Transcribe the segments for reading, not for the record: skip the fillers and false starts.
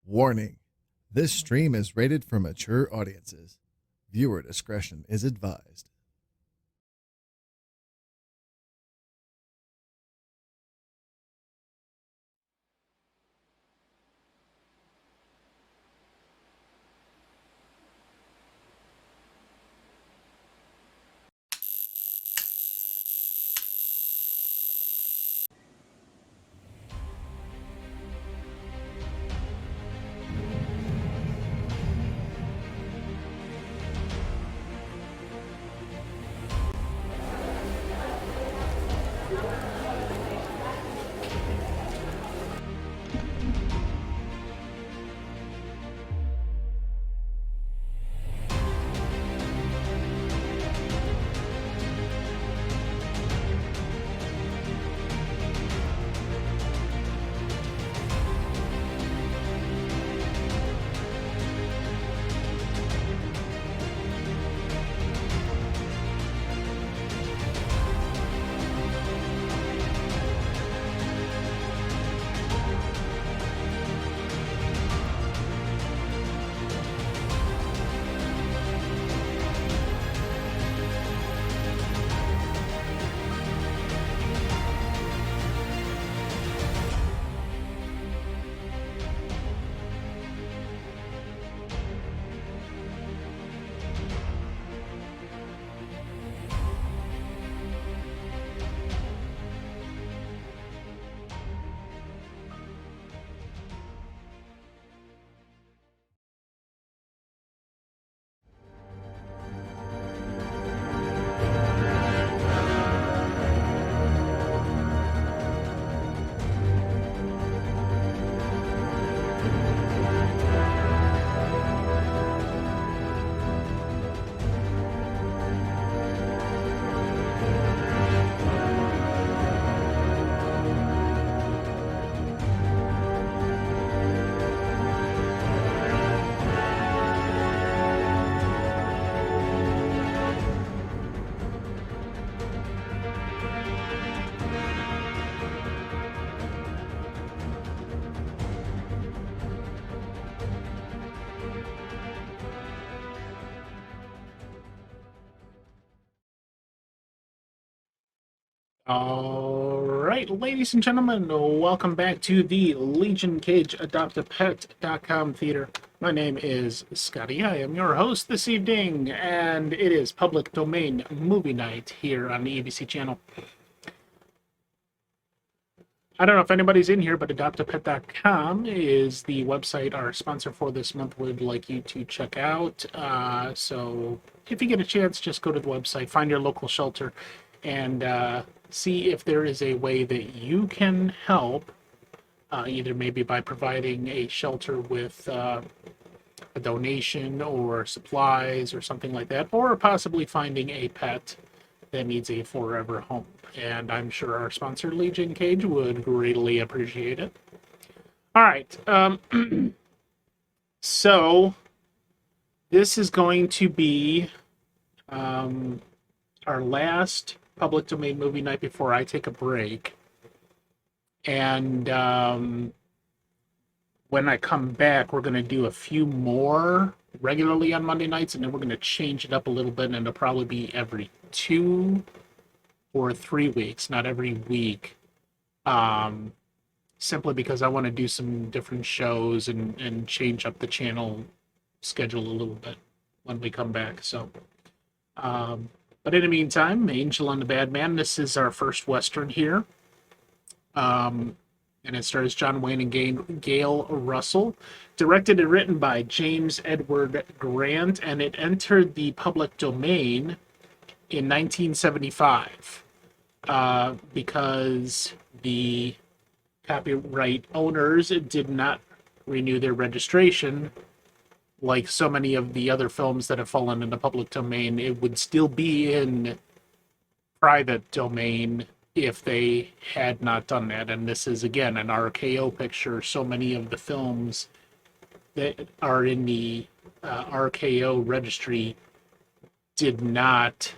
Warning: this stream is rated for mature audiences. Viewer discretion is advised. All right, ladies and gentlemen, welcome back to the Legion Cage Adopt-A-Pet.com theater. My name is Scotty. I am your host this evening, and it is public domain movie night here on the ABC channel. I don't know if anybody's in here, but Adopt-A-Pet.com is the website our sponsor for this month would like you to check out. So if you get a chance, just go to the website, find your local shelter, and see if there is a way that you can help, either maybe by providing a shelter with a donation or supplies or something like that, or possibly finding a pet that needs a forever home. And I'm sure our sponsor, Legion Cage, would greatly appreciate it. All right. So this is going to be our last public domain movie night before I take a break. And when I come back, we're going to do a few more regularly on Monday nights, and then we're going to change it up a little bit, and it'll probably be every 2 or 3 weeks, not every week. Simply because I want to do some different shows and change up the channel schedule a little bit when we come back. So, but in the meantime, Angel and the Badman. This is our first Western here. And it stars John Wayne and Gail Russell. Directed and written by James Edward Grant, and it entered the public domain in 1975 because the copyright owners did not renew their registration. Like so many of the other films that have fallen into public domain, it would still be in private domain if they had not done that. And this is, again, an RKO picture. So many of the films that are in the RKO registry did not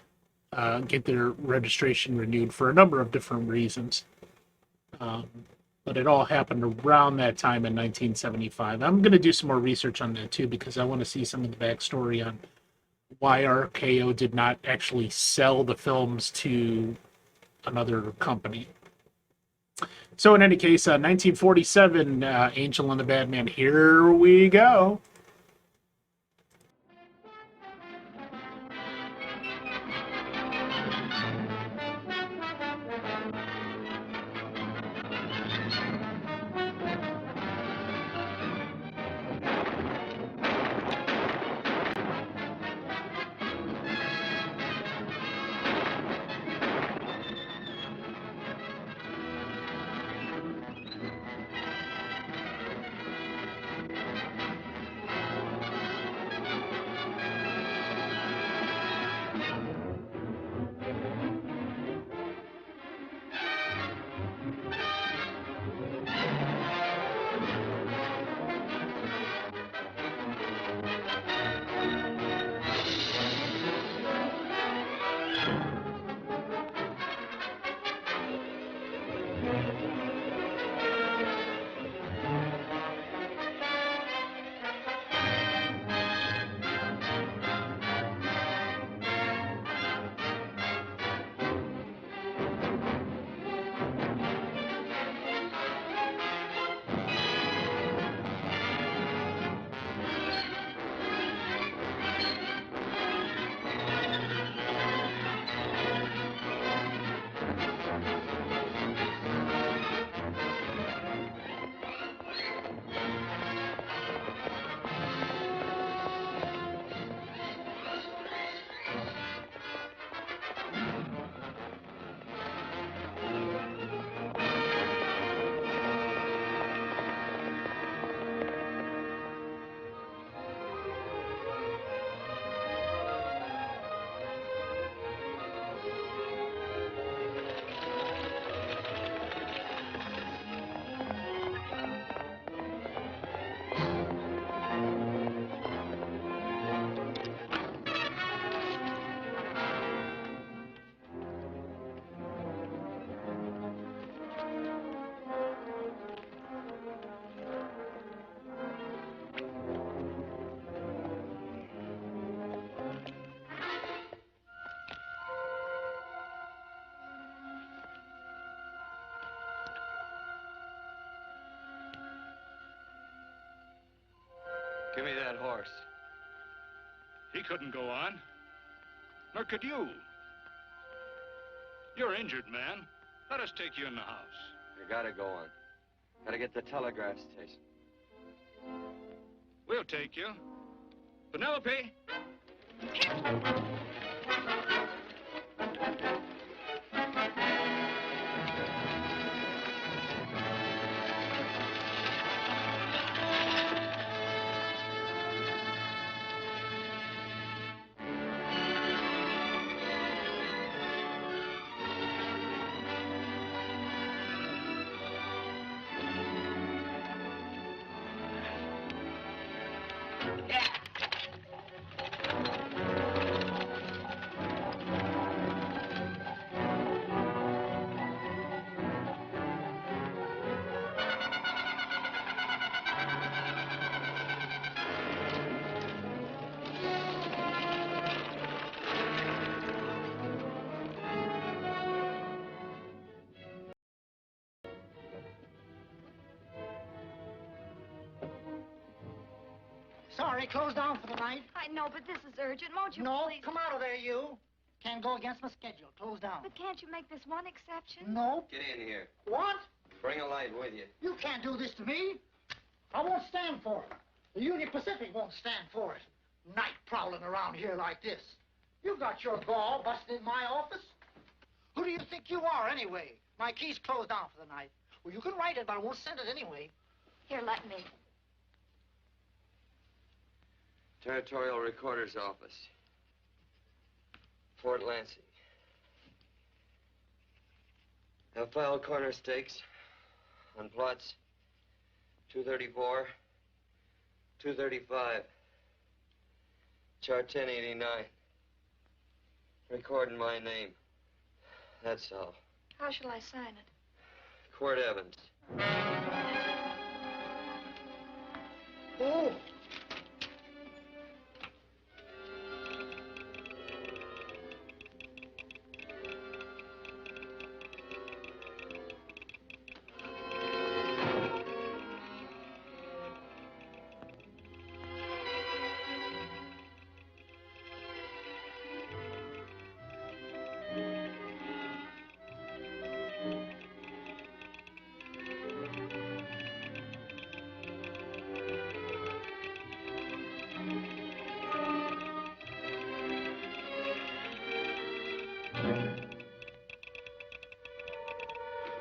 get their registration renewed for a number of different reasons. but it all happened around that time in 1975. I'm going to do some more research on that too because I want to see some of the backstory on why RKO did not actually sell the films to another company. So in any case, 1947, Angel and the Badman. Here we go. Give me that horse. He couldn't go on. Nor could you. You're injured, man. Let us take you in the house. You gotta go on. Gotta get to the telegraph station. We'll take you. Penelope? Sorry, closed down for the night. I know, but this is urgent. Won't you No, please? come out of there, you. Can't go against my schedule. Closed down. But can't you make this one exception? No. Get in here. What? Bring a light with you. You can't do this to me. I won't stand for it. The Union Pacific won't stand for it. Night prowling around here like this. You got your gall busting in my office. Who do you think you are, anyway? My key's closed down for the night. Well, you can write it, but I won't send it anyway. Here, let me. Territorial Recorder's Office. Fort Lansing. Have filed corner stakes on plots 234, 235, chart 1089. Recording my name. That's all. How shall I sign it? Quirt Evans. Oh.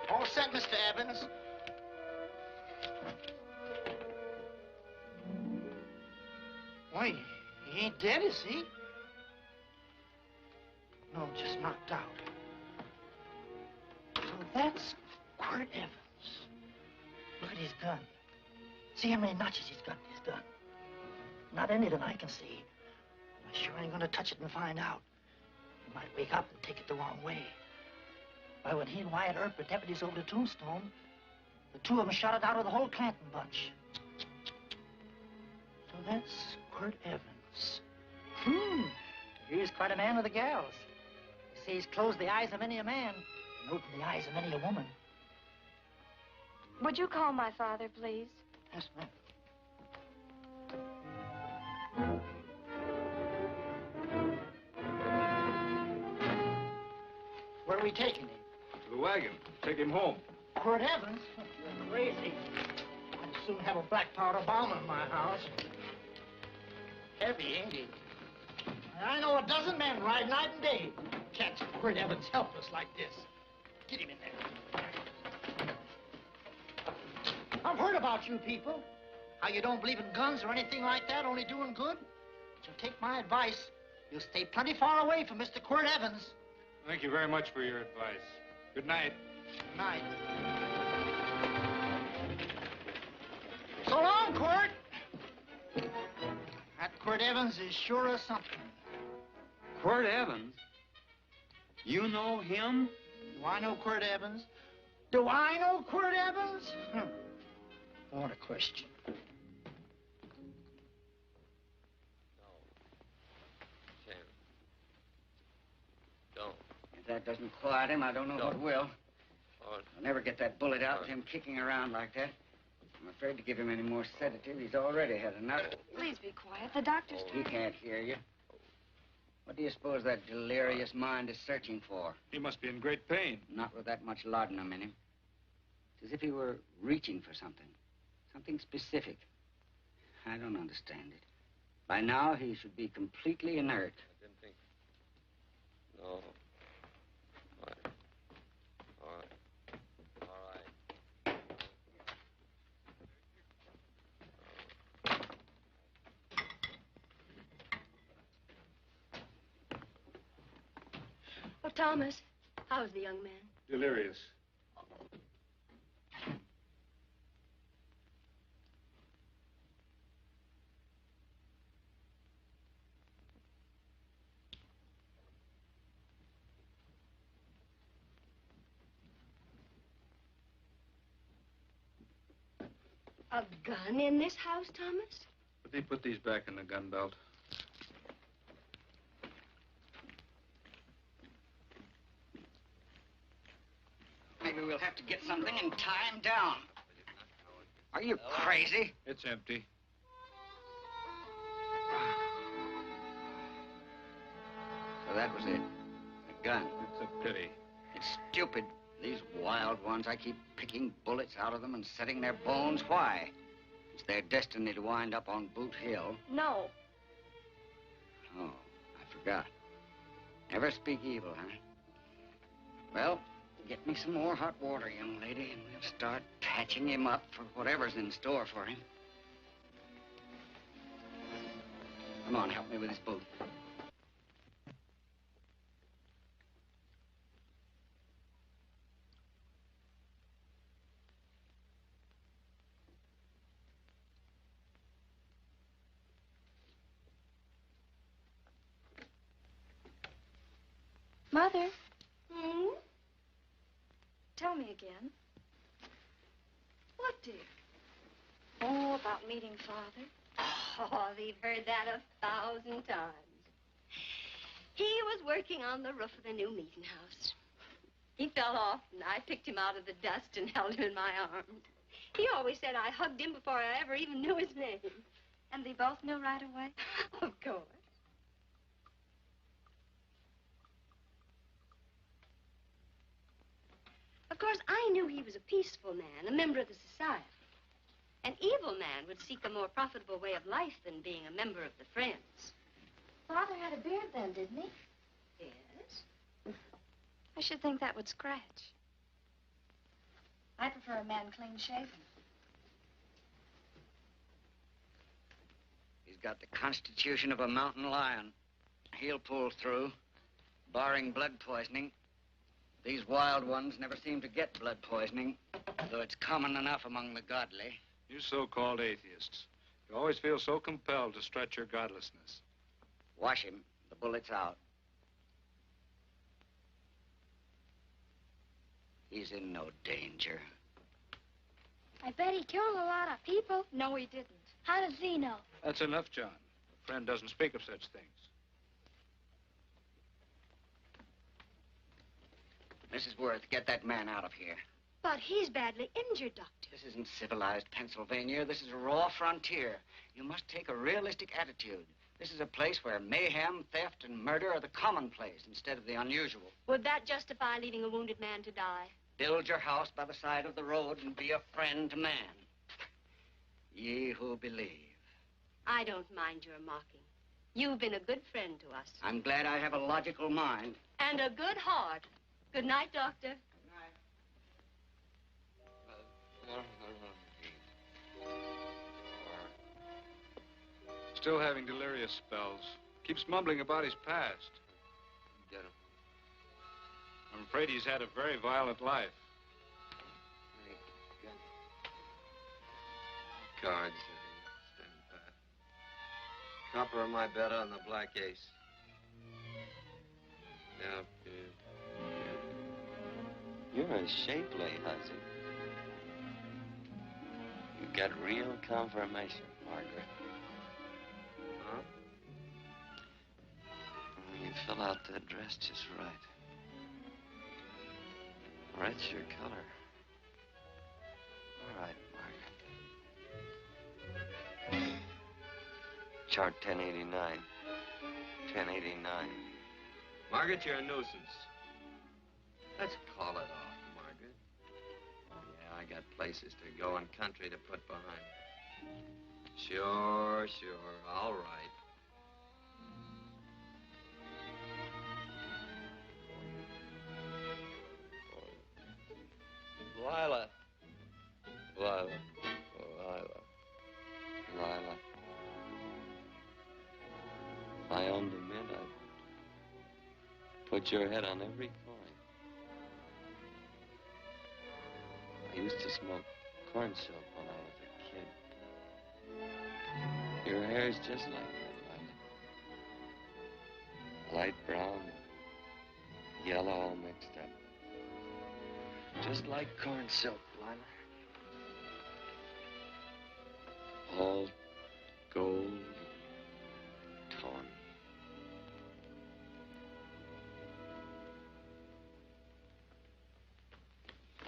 All set, Mr. Evans. Why, he ain't dead, is he? No, just knocked out. So that's Quirt Evans. Look at his gun. See how many notches he's got in his gun. Not any that I can see. I sure ain't gonna touch it and find out. He might wake up and take it the wrong way. Why, when he and Wyatt Earp were deputies over the Tombstone, the two of them shot it out of the whole Clanton bunch. So that's Quirt Evans. He's quite a man with the gals. You see, he's closed the eyes of many a man and opened the eyes of many a woman. Would you call my father, please? Yes, ma'am. Where are we taking him? To the wagon. Take him home. Quirt Evans? You're crazy. I'd soon have a black powder bomb in my house. Heavy, ain't he? I know a dozen men ride night and day. Can't see Quirt Evans helpless like this. Get him in there. I've heard about you people. How you don't believe in guns or anything like that, only doing good. But you take my advice. You'll stay plenty far away from Mr. Quirt Evans. Thank you very much for your advice. Good night. Good night. So long, Quirt. That Quirt Evans is sure of something. Quirt Evans? You know him? Do I know Quirt Evans? Do I know Quirt Evans? What a question. Don't. If that doesn't quiet him, I don't know what will. I'll never get that bullet out with him kicking around like that. I'm afraid to give him any more sedative. He's already had enough. Please be quiet. The doctor's He can't hear you. What do you suppose that delirious mind is searching for? He must be in great pain. Not with that much laudanum in him. It's as if he were reaching for something. Something specific. I don't understand it. By now, he should be completely inert. I didn't think. No. All right. All right. All right. Oh, Thomas, how's the young man? Delirious. A gun in this house, Thomas? But they put these back in the gun belt. Maybe we'll have to get something and tie him down. Are you crazy? It's empty. So that was it. A gun. It's a pity. It's stupid. These wild ones, I keep picking bullets out of them and setting their bones. Why? It's their destiny to wind up on Boot Hill. No. Oh, I forgot. Never speak evil, huh? Well, get me some more hot water, young lady, and we'll start patching him up for whatever's in store for him. Come on, help me with his boot. Mother? Hmm? Tell me again. dear? Oh, about meeting Father. Oh, we've heard that 1,000 times. He was working on the roof of the new meeting house. He fell off, and I picked him out of the dust and held him in my arms. He always said I hugged him before I ever even knew his name. And they both knew right away? Of course. Of course, I knew he was a peaceful man, a member of the society. An evil man would seek a more profitable way of life than being a member of the Friends. Father had a beard then, didn't he? Yes? I should think that would scratch. I prefer a man clean shaven. He's got the constitution of a mountain lion. He'll pull through, barring blood poisoning. These wild ones never seem to get blood poisoning, though it's common enough among the godly. You so-called atheists. You always feel so compelled to stretch your godlessness. Wash him. The bullet's out. He's in no danger. I bet he killed a lot of people. No, he didn't. How does he know? That's enough, John. A friend doesn't speak of such things. Mrs. Worth, get that man out of here. But he's badly injured, Doctor. This isn't civilized Pennsylvania. This is a raw frontier. You must take a realistic attitude. This is a place where mayhem, theft, and murder are the commonplace instead of the unusual. Would that justify leaving a wounded man to die? Build your house by the side of the road and be a friend to man. Ye who believe. I don't mind your mocking. You've been a good friend to us. I'm glad I have a logical mind. And a good heart. Good night, Doctor. Still having delirious spells. Keeps mumbling about his past. Get him. I'm afraid he's had a very violent life. Cards. Stand pat. Copper on my bed on the black ace. Now, you're a shapely hussy. You got real confirmation, Margaret. Huh? You fill out that dress just right. Red's your color. All right, Margaret. Chart 1089. 1089. Margaret, you're a nuisance. Let's call it off, Margaret. Yeah, I got places to go and country to put behind me. Sure. All right. Lila. If I owned a mint, I'd put your head on every coin. I used to smoke corn silk when I was a kid. Your hair's just like that, Lila. Light brown, yellow all mixed up. Just like corn silk, Lila. All gold, tawny.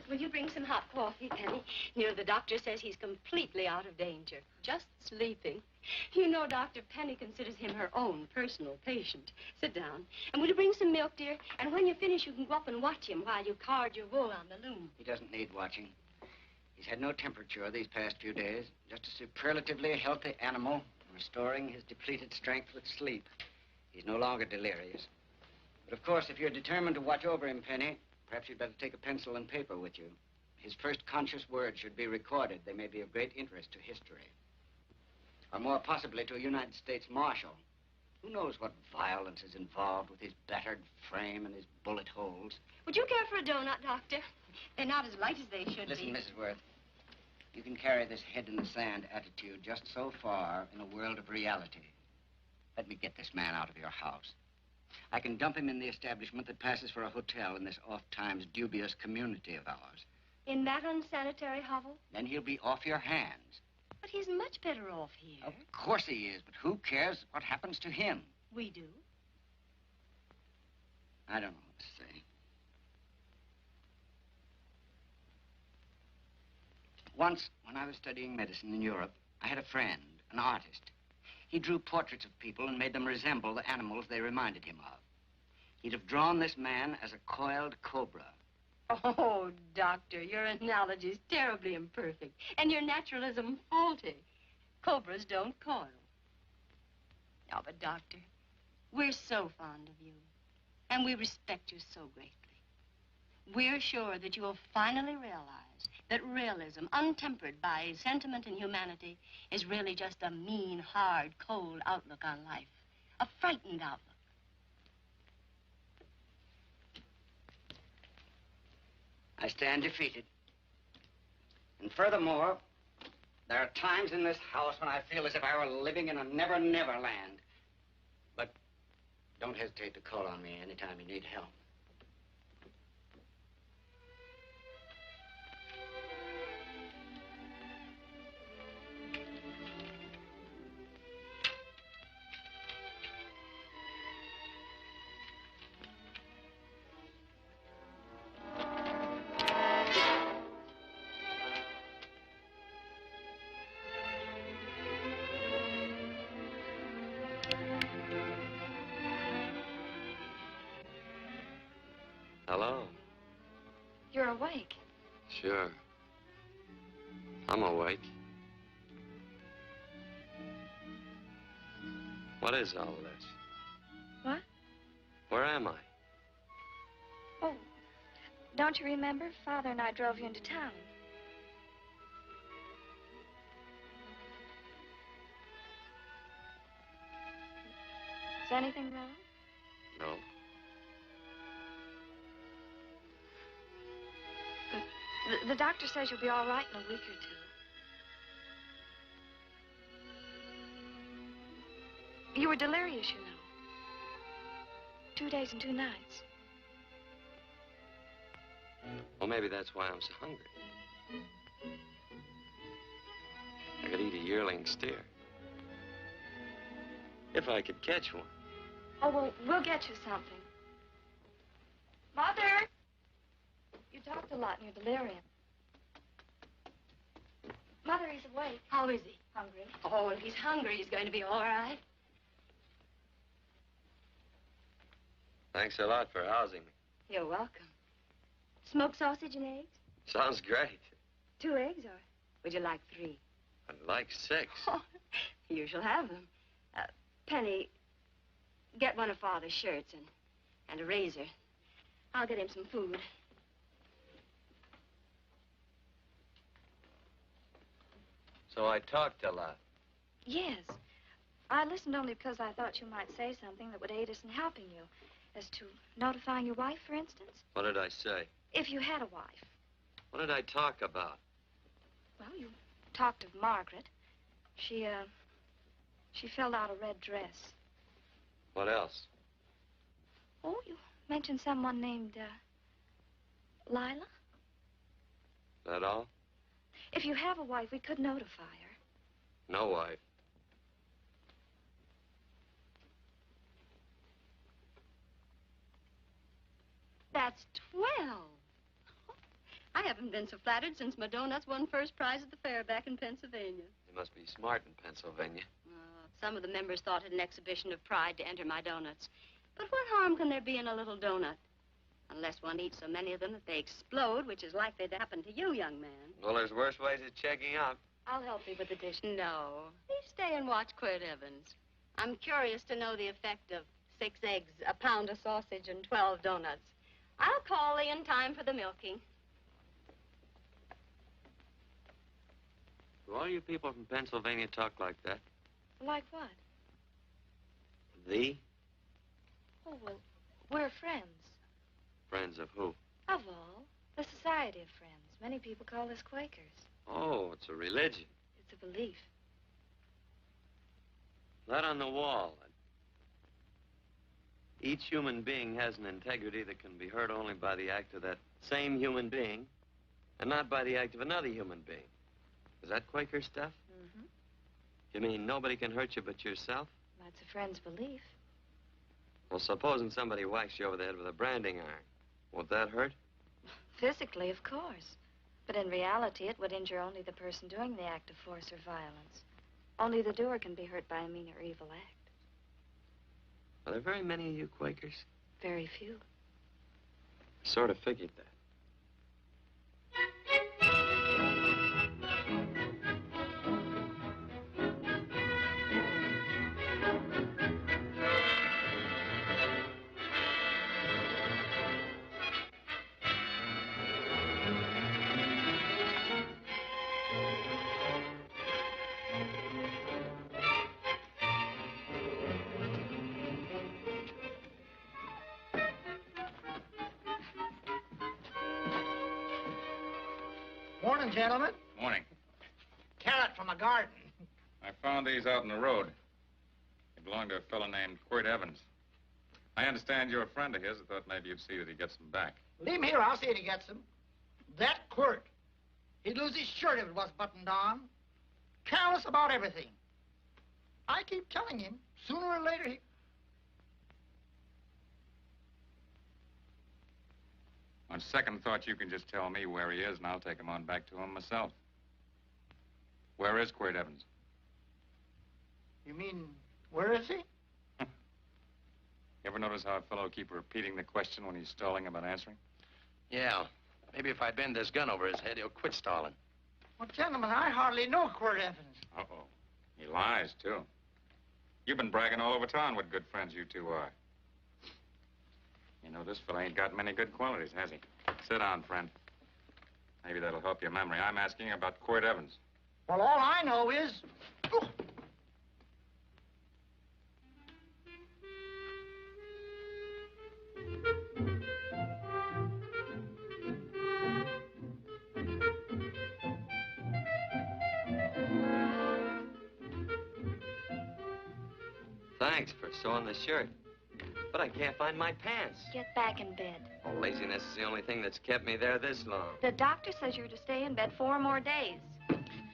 Will you bring some hot coffee, Penny? You know, the doctor says he's completely out of danger. Just sleeping. You know, Dr. Penny considers him her own personal patient. Sit down. And will you bring some milk, dear? And when you finish, you can go up and watch him while you card your wool on the loom. He doesn't need watching. He's had no temperature these past few days. Just a superlatively healthy animal, restoring his depleted strength with sleep. He's no longer delirious. But of course, if you're determined to watch over him, Penny, perhaps you'd better take a pencil and paper with you. His first conscious words should be recorded. They may be of great interest to history. Or more possibly to a United States Marshal. Who knows what violence is involved with his battered frame and his bullet holes. Would you care for a donut, Doctor? They're not as light as they should Listen, be. Mrs. Worth. You can carry this head-in-the-sand attitude just so far in a world of reality. Let me get this man out of your house. I can dump him in the establishment that passes for a hotel in this oft-times dubious community of ours. In that unsanitary hovel? Then he'll be off your hands. But he's much better off here. Of course he is, but who cares what happens to him? We do. I don't know what to say. Once, when I was studying medicine in Europe, I had a friend, an artist. He drew portraits of people and made them resemble the animals they reminded him of. He'd have drawn this man as a coiled cobra. Oh, Doctor, your analogy's terribly imperfect, and your naturalism faulty. Cobras don't coil. Oh, but Doctor, we're so fond of you, and we respect you so greatly. We're sure that you will finally realize that realism, untempered by sentiment and humanity, is really just a mean, hard, cold outlook on life. A frightened outlook. I stand defeated. And furthermore, there are times in this house when I feel as if I were living in a never-never land. But don't hesitate to call on me anytime you need help. Hello. You're awake. Sure. I'm awake. What is all this? What? Where am I? Oh, don't you remember? Father and I drove you into town. Is anything wrong? No. The doctor says you'll be all right in a week or two. You were delirious, you know. 2 days and 2 nights. Well, maybe that's why I'm so hungry. I could eat a yearling steer. If I could catch one. Oh, well, we'll get you something. Mother! You talked a lot in your delirium. Mother, he's awake. How is he? Hungry. Oh, if he's hungry, he's going to be all right. Thanks a lot for housing me. You're welcome. Smoked sausage and eggs? Sounds great. 2 eggs, or would you like 3? I'd like 6. Oh, you shall have them. Penny, get one of Father's shirts and a razor. I'll get him some food. So I talked a lot. Yes. I listened only because I thought you might say something that would aid us in helping you. As to notifying your wife, for instance. What did I say? If you had a wife. What did I talk about? Well, you talked of Margaret. She filled out a red dress. What else? Oh, you mentioned someone named, Lila? That all? If you have a wife, we could notify her. No wife. That's 12. I haven't been so flattered since my donuts won first prize at the fair back in Pennsylvania. You must be smart in Pennsylvania. Some of the members thought it an exhibition of pride to enter my donuts. But what harm can there be in a little donut? Unless one eats so many of them that they explode, which is likely to happen to you, young man. Well, there's worse ways of checking out. I'll help you with the dish. No. You stay and watch Quirt Evans. I'm curious to know the effect of 6 eggs, a pound of sausage, and 12 donuts. I'll call Lee in time for the milking. Do all you people from Pennsylvania talk like that? Like what? Thee? Oh, well, we're friends. Friends of who? Of all. The Society of Friends. Many people call us Quakers. Oh, it's a religion. It's a belief. That on the wall. Each human being has an integrity that can be hurt only by the act of that same human being and not by the act of another human being. Is that Quaker stuff? Mm-hmm. You mean nobody can hurt you but yourself? That's a friend's belief. Well, supposing somebody whacks you over the head with a branding iron, won't that hurt? Physically, of course. But in reality, it would injure only the person doing the act of force or violence. Only the doer can be hurt by a mean or evil act. Are there very many of you Quakers? Very few. Sort of figured that. Morning, gentlemen. Morning. Carrot from a garden. I found these out in the road. They belong to a fellow named Quirt Evans. I understand you're a friend of his. I thought maybe you'd see that he gets them back. Leave him here, I'll see that he gets them. That Quirt. He'd lose his shirt if it was buttoned on. Careless about everything. I keep telling him, sooner or later he... On second thought, you can just tell me where he is, and I'll take him on back to him myself. Where is Quirt Evans? You mean, where is he? You ever notice how a fellow keep repeating the question when he's stalling about answering? Yeah. Maybe if I bend this gun over his head, he'll quit stalling. Well, gentlemen, I hardly know Quirt Evans. Uh-oh. He lies, too. You've been bragging all over town what good friends you two are. You know, this fella ain't got many good qualities, has he? Sit down, friend. Maybe that'll help your memory. I'm asking about Quirt Evans. Well, all I know is... Oh. Thanks for sewing the shirt. But I can't find my pants. Get back in bed. Oh, laziness is the only thing that's kept me there this long. The doctor says you're to stay in bed 4 more days.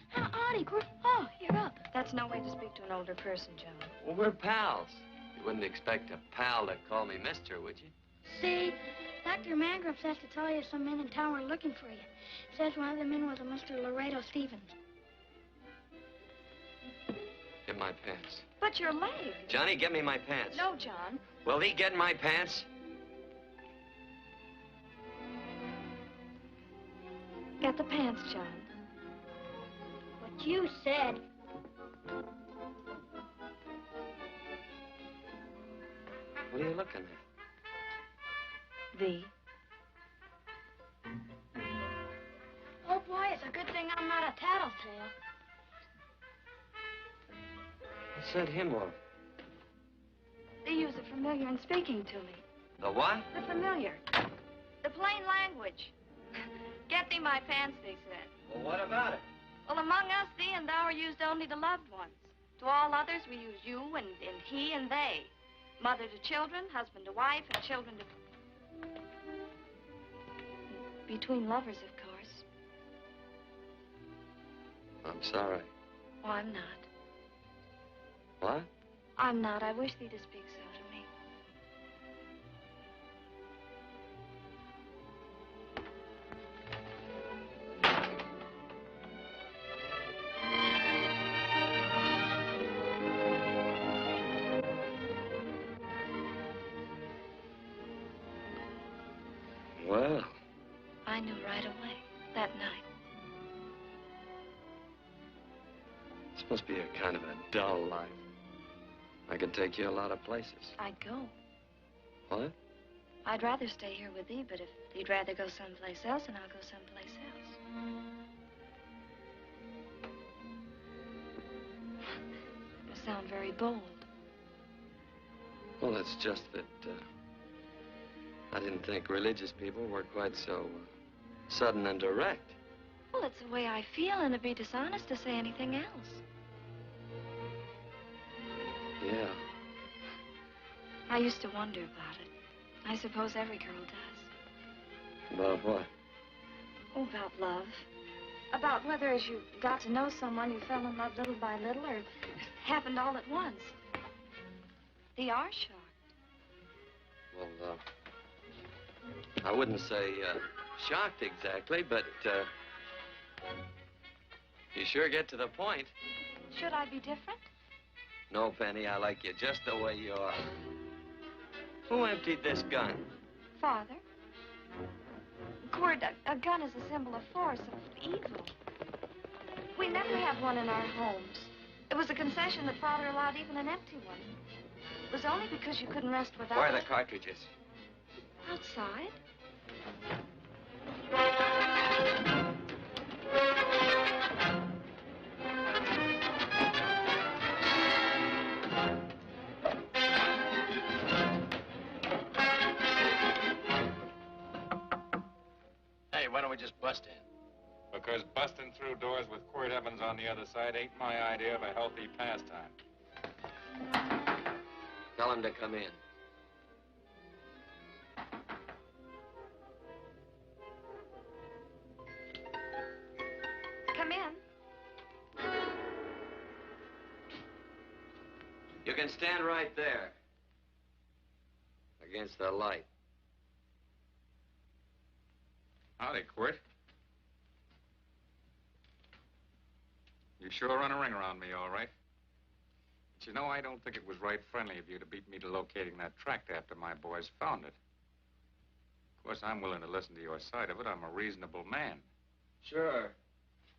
How odd, Quirt. Oh, you're up. That's no way to speak to an older person, John. Well, we're pals. You wouldn't expect a pal to call me mister, would you? See, Dr. Mangrove says to tell you some men in town are looking for you. Says one of the men was a Mr. Laredo Stevens. Get my pants. But your leg. Johnny, get me my pants. No, John. Will he get my pants? Get the pants, John. What you said. What are you looking at? V. Oh, boy, it's a good thing I'm not a tattletale. What's that hymn of? They use a familiar in speaking to me. The what? The familiar. The plain language. Get thee my pants, they said. Well, what about it? Well, among us, thee and thou are used only to loved ones. To all others, we use you and he and they. Mother to children, husband to wife, and children to... Between lovers, of course. I'm sorry. Oh, I'm not. What? I'm not. I wish thee to speak so to me. Well, I knew right away, that night. this must be a kind of a dull life. I could take you a lot of places. I'd go. What? I'd rather stay here with thee, but if you'd rather go someplace else, then I'll go someplace else. You sound very bold. Well, it's just that I didn't think religious people were quite so sudden and direct. Well, it's the way I feel, and it'd be dishonest to say anything else. Yeah. I used to wonder about it. I suppose every girl does. About what? Oh, about love. About whether as you got to know someone, you fell in love little by little, or it happened all at once. They are shocked. Well, I wouldn't say shocked exactly, but you sure get to the point. Should I be different? No, Penny, I like you just the way you are. Who emptied this gun? Father? Cord, a gun is a symbol of force, of evil. We never had one in our homes. It was a concession that Father allowed even an empty one. It was only because you couldn't rest without Where are it. the cartridges? Outside. Hey, why don't we just bust in? Because busting through doors with Quirt Evans on the other side ain't my idea of a healthy pastime. Tell him to come in. Come in. You can stand right there. Against the light. Howdy, Quirt. You sure run a ring around me, all right. But you know, I don't think it was right friendly of you to beat me to locating that tract after my boys found it. Of course, I'm willing to listen to your side of it. I'm a reasonable man. Sure.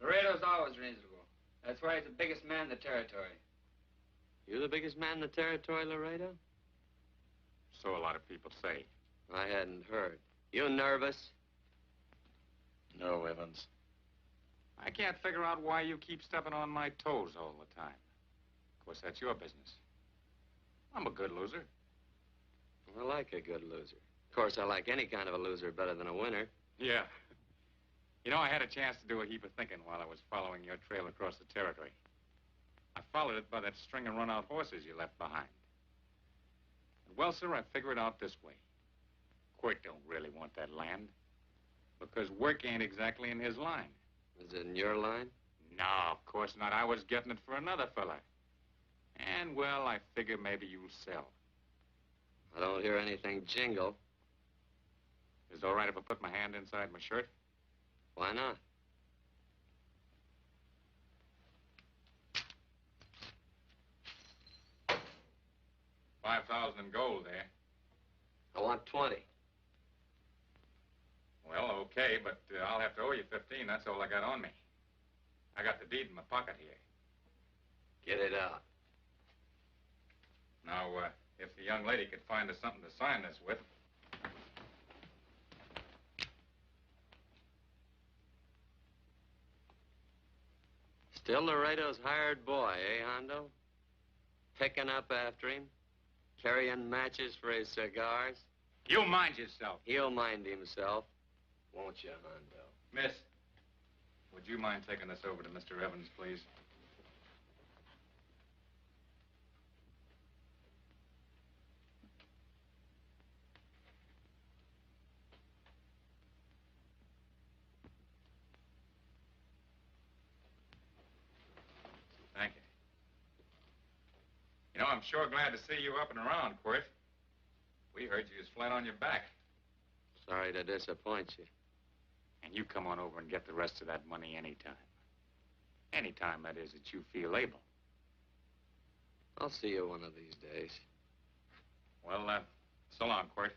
Laredo's always reasonable. That's why he's the biggest man in the territory. You the biggest man in the territory, Laredo? So a lot of people say. I hadn't heard. You nervous? No, Evans. I can't figure out why you keep stepping on my toes all the time. Of course, that's your business. I'm a good loser. I like a good loser. Of course, I like any kind of a loser better than a winner. Yeah. You know, I had a chance to do a heap of thinking while I was following your trail across the territory. I followed it by that string of run-out horses you left behind. Well, sir, I figure it out this way. Quirt don't really want that land. Because work ain't exactly in his line. Is it in your line? No, of course not. I was getting it for another fella. And, well, I figure maybe you'll sell. I don't hear anything jingle. Is it all right if I put my hand inside my shirt? Why not? $5,000 in gold there. I want 20. Well, okay, but I'll have to owe you 15. That's all I got on me. I got the deed in my pocket here. Get it out. Now, if the young lady could find us something to sign this with. Still Laredo's hired boy, eh, Hondo? Picking up after him? Carrying matches for his cigars? You mind yourself. He'll mind himself. Won't you, Hondo? Miss, would you mind taking this over to Mr. Evans, please? Thank you. You know, I'm sure glad to see you up and around, Quirt. We heard you was flat on your back. Sorry to disappoint you. And you come on over and get the rest of that money anytime. Anytime, that is, that you feel able. I'll see you one of these days. Well, so long, Quirt.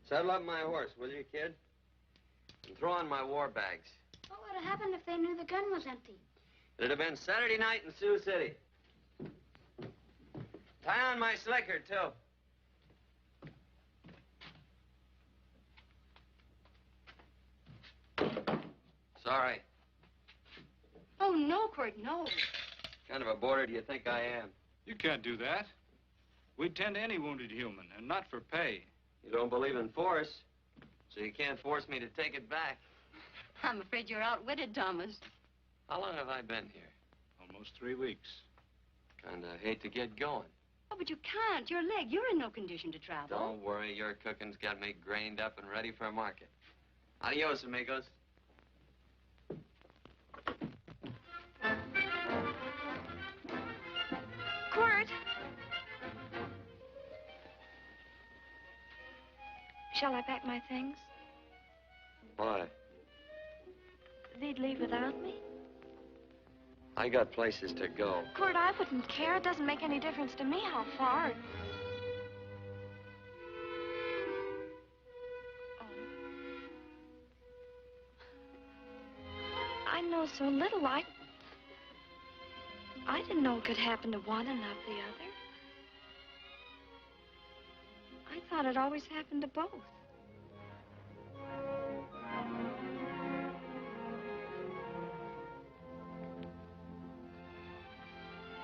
Saddle up my horse, will you, kid? And throw on my war bags. What would have happened if they knew the gun was empty? It'd have been Saturday night in Sioux City. Tie on my slicker, too. Sorry. Oh, no, Quirt, no. What kind of a boarder do you think I am? You can't do that. We tend to any wounded human, and not for pay. You don't believe in force, so you can't force me to take it back. I'm afraid you're outwitted, Thomas. How long have I been here? Almost 3 weeks. Kinda hate to get going. Oh, but you can't. Your leg. You're in no condition to travel. Don't worry, your cooking's got me grained up and ready for market. Adios, amigos. Quirt! Shall I pack my things? Why? They'd leave without me? I got places to go. Quirt, I wouldn't care. It doesn't make any difference to me how far. Oh. I know so little. I didn't know it could happen to one and not the other. I thought it always happened to both.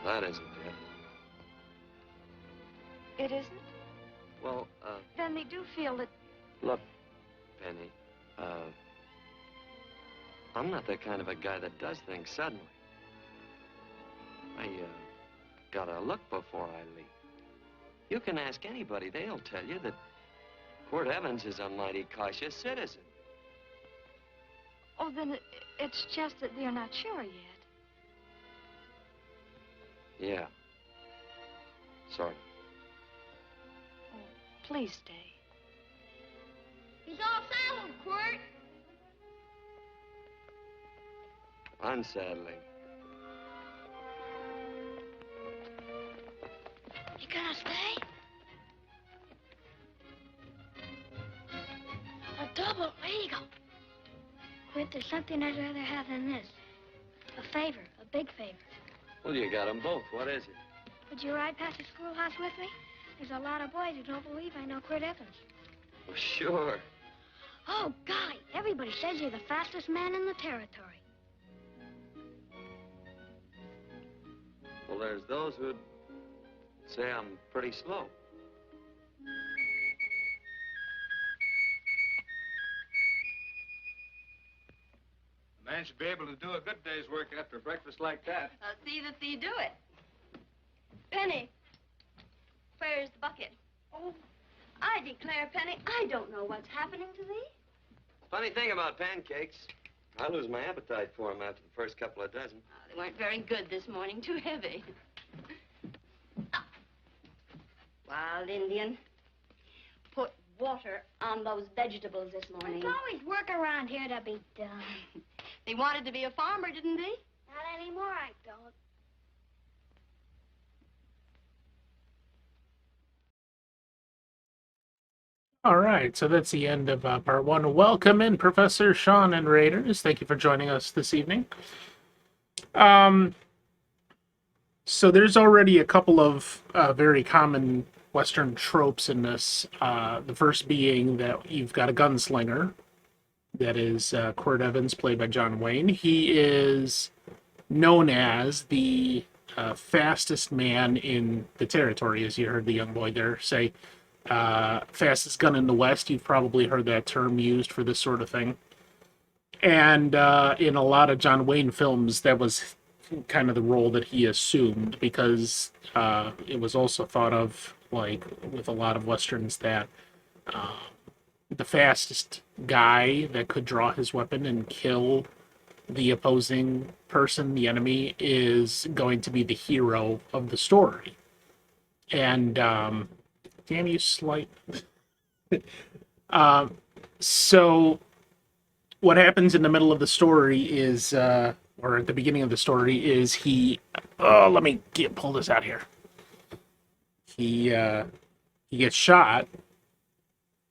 That isn't it. It isn't? Well, Then they do feel that... look, Penny, I'm not the kind of a guy that does things suddenly. I, gotta look before I leave. You can ask anybody. They'll tell you that Quirt Evans is a mighty cautious citizen. Oh, then it's just that they're not sure yet. Yeah. Sort of. Oh, please stay. He's all saddled, Quirt. Unsettling. You gonna stay? A double eagle. Quirt, there's something I'd rather have than this. A favor, a big favor. Well, you got them both. What is it? Would you ride past the schoolhouse with me? There's a lot of boys who don't believe I know Quirt Evans. Well, sure. Oh, golly, everybody says you're the fastest man in the territory. Well, there's those who'd say I'm pretty slow. A man should be able to do a good day's work after breakfast like that. I'll see that thee do it. Penny, where's the bucket? Oh, I declare, Penny, I don't know what's happening to thee. Funny thing about pancakes, I lose my appetite for them after the first couple of dozen. Oh, they weren't very good this morning, too heavy. Ah. Wild Indian, put water on those vegetables this morning. There's always work around here to be done. They wanted to be a farmer, didn't they? Not anymore, I don't. All right, so that's the end of part one. Welcome in, Professor Sean and Raiders. Thank you for joining us this evening. So there's already a couple of very common Western tropes in this. The first being that you've got a gunslinger. That is Quirt Evans, played by John Wayne. He is known as the fastest man in the territory, as you heard the young boy there say. Fastest gun in the West. You've probably heard that term used for this sort of thing. And in a lot of John Wayne films, that was kind of the role that he assumed, because it was also thought of, like with a lot of Westerns, that the fastest guy that could draw his weapon and kill the opposing person, the enemy, is going to be the hero of the story. And damn you, slight. So what happens in the middle of the story is, or at the beginning of the story, is he. Oh, let me pull this out here. He gets shot,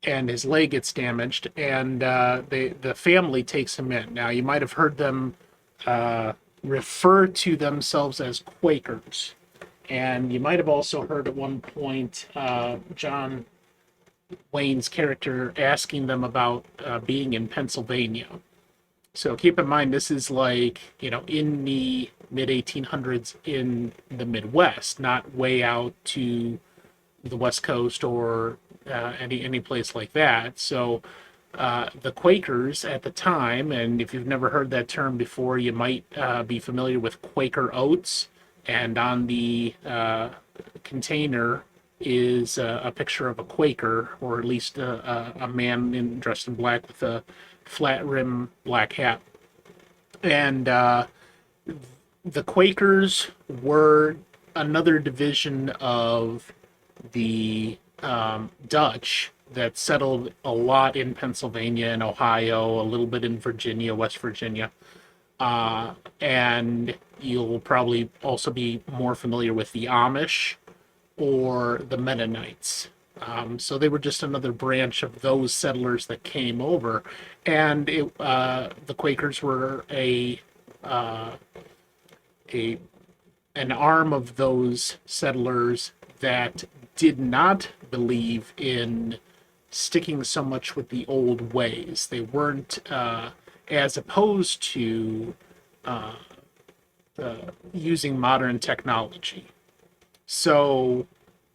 and his leg gets damaged, and the family takes him in. Now, you might have heard them refer to themselves as Quakers. And you might have also heard at one point John Wayne's character asking them about being in Pennsylvania. So keep in mind, this is like, in the mid 1800s in the Midwest, not way out to the West Coast or any place like that. So the Quakers at the time, and if you've never heard that term before, you might be familiar with Quaker oats. And on the container is a picture of a Quaker, or at least a man dressed in black with a flat rim black hat. And the Quakers were another division of the Dutch that settled a lot in Pennsylvania and Ohio, a little bit in Virginia, West Virginia. And you'll probably also be more familiar with the Amish or the Mennonites. So they were just another branch of those settlers that came over, and the Quakers were an arm of those settlers that did not believe in sticking so much with the old ways. They weren't as opposed to using modern technology. So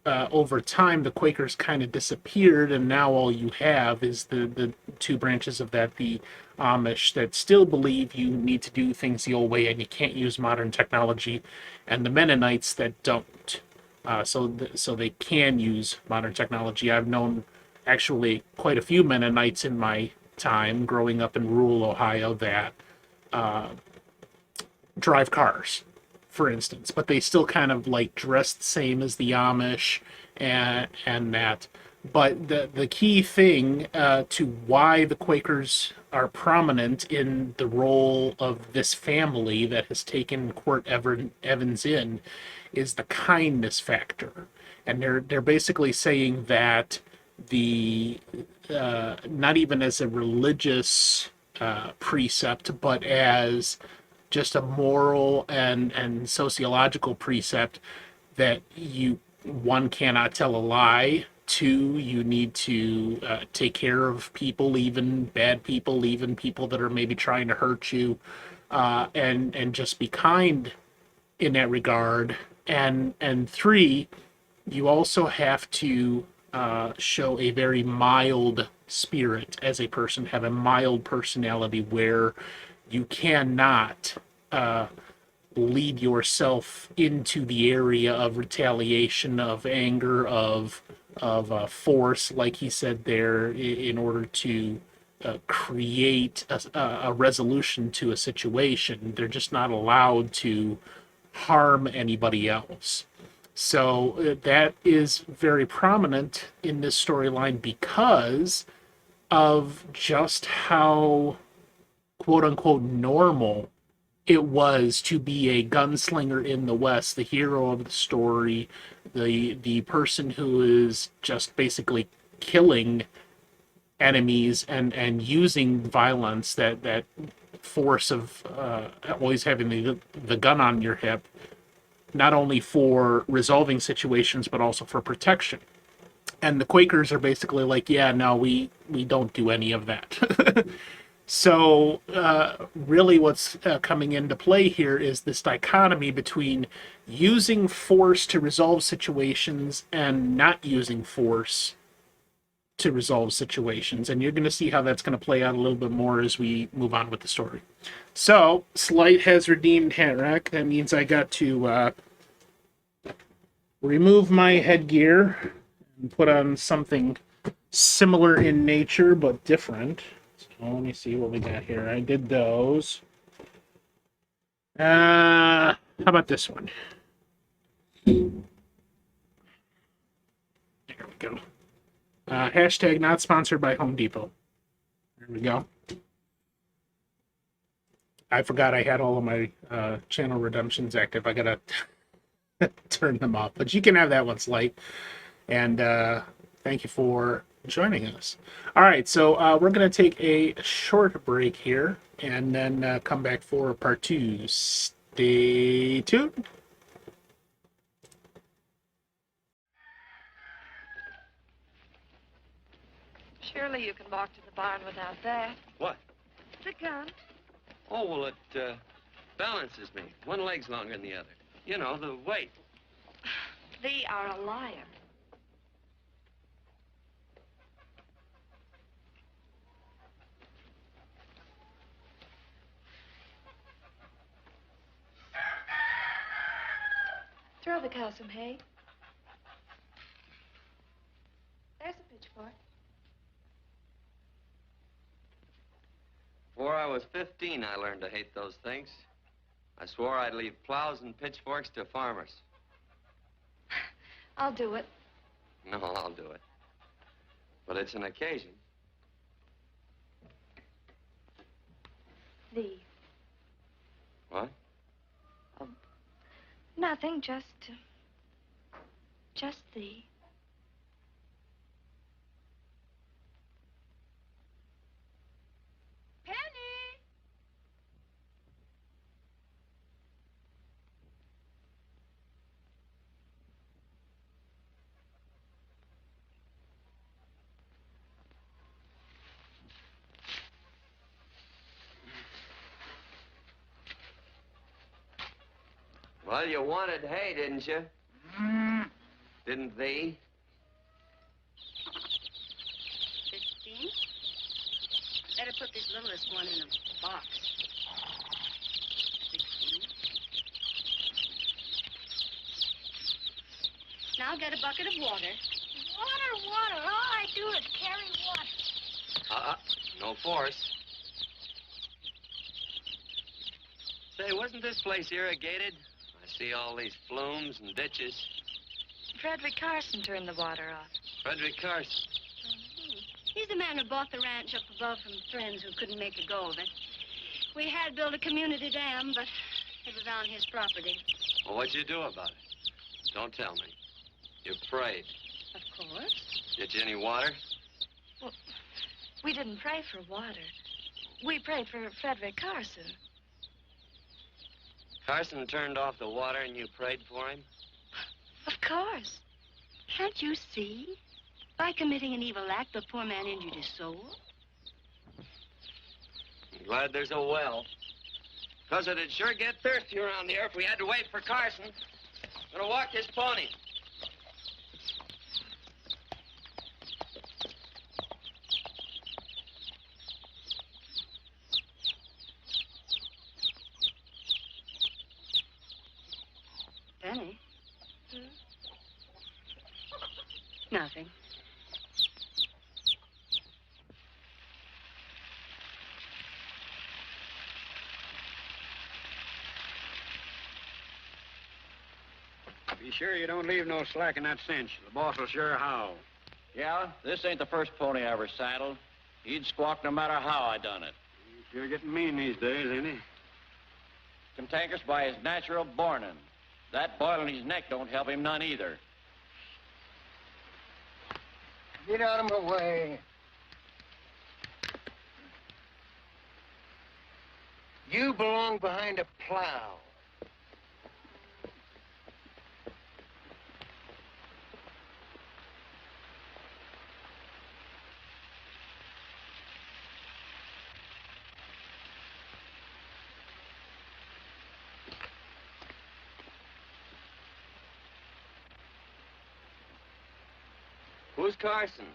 over time, the Quakers kind of disappeared, and now all you have is the two branches of that, the Amish that still believe you need to do things the old way and you can't use modern technology, and the Mennonites that don't. So they can use modern technology. I've known actually quite a few Mennonites in my time growing up in rural Ohio that drive cars, for instance, but they still kind of like dress the same as the Amish and that. But the key thing to why the Quakers are prominent in the role of this family that has taken Court Evans in is the kindness factor, and they're basically saying that the not even as a religious precept, but as just a moral and sociological precept that one cannot tell a lie. Two, you need to take care of people, even bad people, even people that are maybe trying to hurt you, and just be kind in that regard. And three, you also have to show a very mild spirit as a person, have a mild personality where you cannot lead yourself into the area of retaliation, of anger, of force, like he said there, in order to create a resolution to a situation. They're just not allowed to harm anybody else. So that is very prominent in this storyline because of just how quote unquote normal it was to be a gunslinger in the West, the hero of the story, the person who is just basically killing enemies and using violence, that force of always having the gun on your hip, not only for resolving situations but also for protection. And the Quakers are basically like, yeah, no, we don't do any of that. So really what's coming into play here is this dichotomy between using force to resolve situations and not using force to resolve situations. And you're going to see how that's going to play out a little bit more as we move on with the story. So Slight has redeemed Hatrack. That means I got to remove my headgear and put on something similar in nature but different. So let me see what we got here. I did those. How about this one? There we go. Hashtag not sponsored by Home Depot. There we go. I forgot I had all of my channel redemptions active. I gotta turn them off. But you can have that one, Slight. And thank you for joining us. All right, so we're going to take a short break here and then come back for part 2. Stay tuned. Surely you can walk to the barn without that. What? The gun. Oh, well, it balances me. One leg's longer than the other. You know, the weight. Thee are a liar. Throw the cow some hay. There's a pitchfork. Before I was 15, I learned to hate those things. I swore I'd leave plows and pitchforks to farmers. I'll do it. No, I'll do it. But it's an occasion. Thee. What? Oh, nothing, just thee. Penny! Well, you wanted hay, didn't you? Didn't thee? 15. Better put this littlest one in a box. 16. Now get a bucket of water. Water. All I do is carry water. No force. Say, wasn't this place irrigated? I see all these flumes and ditches. Frederick Carson turned the water off. Frederick Carson. He's the man who bought the ranch up above from friends who couldn't make a go of it. We had built a community dam, but it was on his property. Well, what'd you do about it? Don't tell me. You prayed. Of course. Get you any water? Well, we didn't pray for water. We prayed for Frederick Carson. Carson turned off the water and you prayed for him? Of course. Can't you see? By committing an evil act, the poor man injured his soul. I'm glad there's a well. Because it'd sure get thirsty around here if we had to wait for Carson. Gonna walk his pony. Penny? Nothing. Be sure you don't leave no slack in that cinch. The boss will sure howl. Yeah, this ain't the first pony I ever saddled. He'd squawk no matter how I done it. He's sure getting mean these days, ain't he? Cantankerous by his natural bornin'. That boil in his neck don't help him none either. Get out of my way. You belong behind a plow. Who's Carson?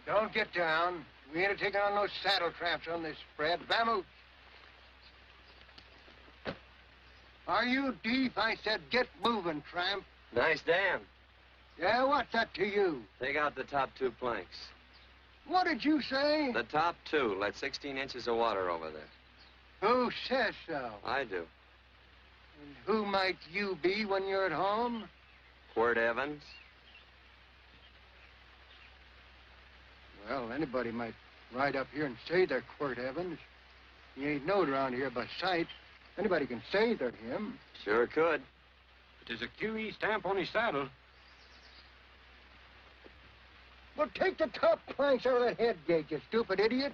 Don't get down. We ain't taking on no saddle tramps on this spread. Vamoose. Are you deep? I said get moving, tramp. Nice dam. Yeah, what's that to you? Take out the top 2 planks. What did you say? The top 2. Let 16 inches of water over there. Who says so? I do. And who might you be when you're at home? Quirt Evans. Well, anybody might ride up here and say they're Quirt Evans. He ain't knowed around here by sight. Anybody can say they're him. Sure could. But there's a QE stamp on his saddle. Well, take the top planks out of that head gate, you stupid idiot.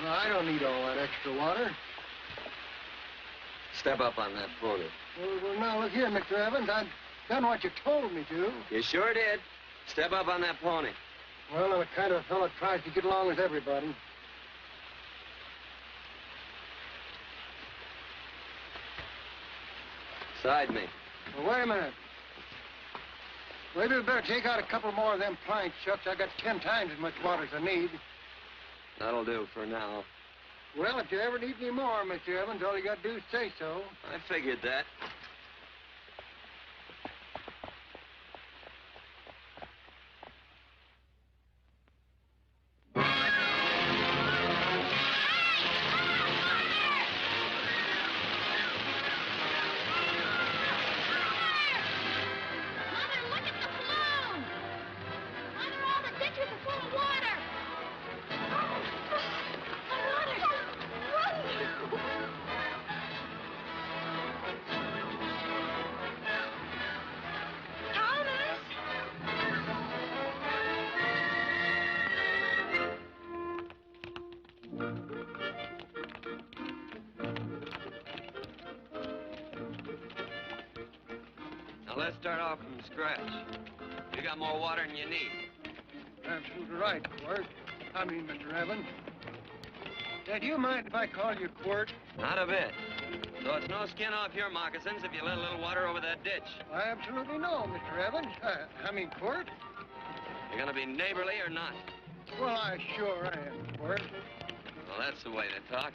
Well, I don't need all that extra water. Step up on that pony. Well, now, look here, Mr. Evans. I've done what you told me to. You sure did. Step up on that pony. Well, I'm the kind of fellow that tries to get along with everybody. Side me. Well, wait a minute. Maybe we better take out a couple more of them planks, Chucks. I got 10 times as much water as I need. That'll do for now. Well, if you ever need any more, Mr. Evans, all you got to do is say so. I figured that. Now, let's start off from scratch. You got more water than you need. Absolutely right, Quirt. I mean, Mr. Evans. Now, do you mind if I call you Quirt? Not a bit. So it's no skin off your moccasins if you let a little water over that ditch. I absolutely know, Mr. Evans. I mean, Quirt. You gonna be neighborly or not? Well, I sure am, Quirt. Well, that's the way to talk.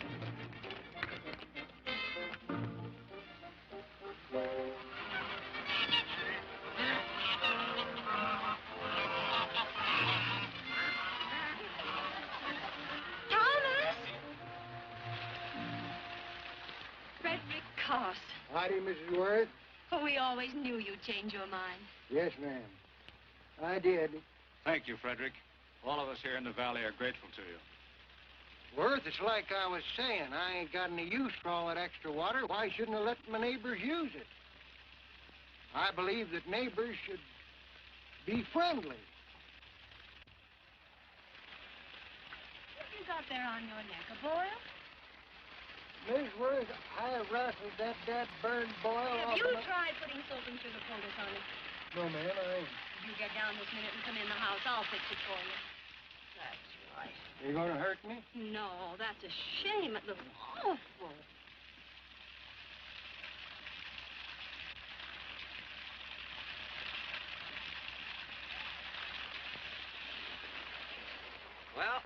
Carson. Howdy, Mrs. Worth. Oh, we always knew you'd change your mind. Yes, ma'am. I did. Thank you, Frederick. All of us here in the valley are grateful to you. Worth, it's like I was saying. I ain't got any use for all that extra water. Why shouldn't I let my neighbors use it? I believe that neighbors should be friendly. What you got there on your neck, a boil? Miss Worth, I rustled that burned boil Have off you of my... tried putting soap and sugar poultice on it? No, ma'am, I ain't. You get down this minute and come in the house. I'll fix it for you. That's right. You gonna hurt me? No, that's a shame. It looks awful. Well,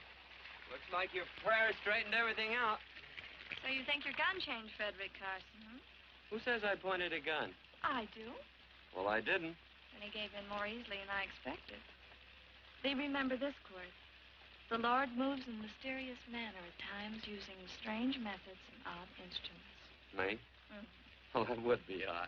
looks like your prayer straightened everything out. So you think your gun changed, Frederick Carson, hmm? Who says I pointed a gun? I do. Well, I didn't. And he gave in more easily than I expected. They remember this, Court. The Lord moves in mysterious manner at times using strange methods and odd instruments. Me? Mm. Well, that would be odd.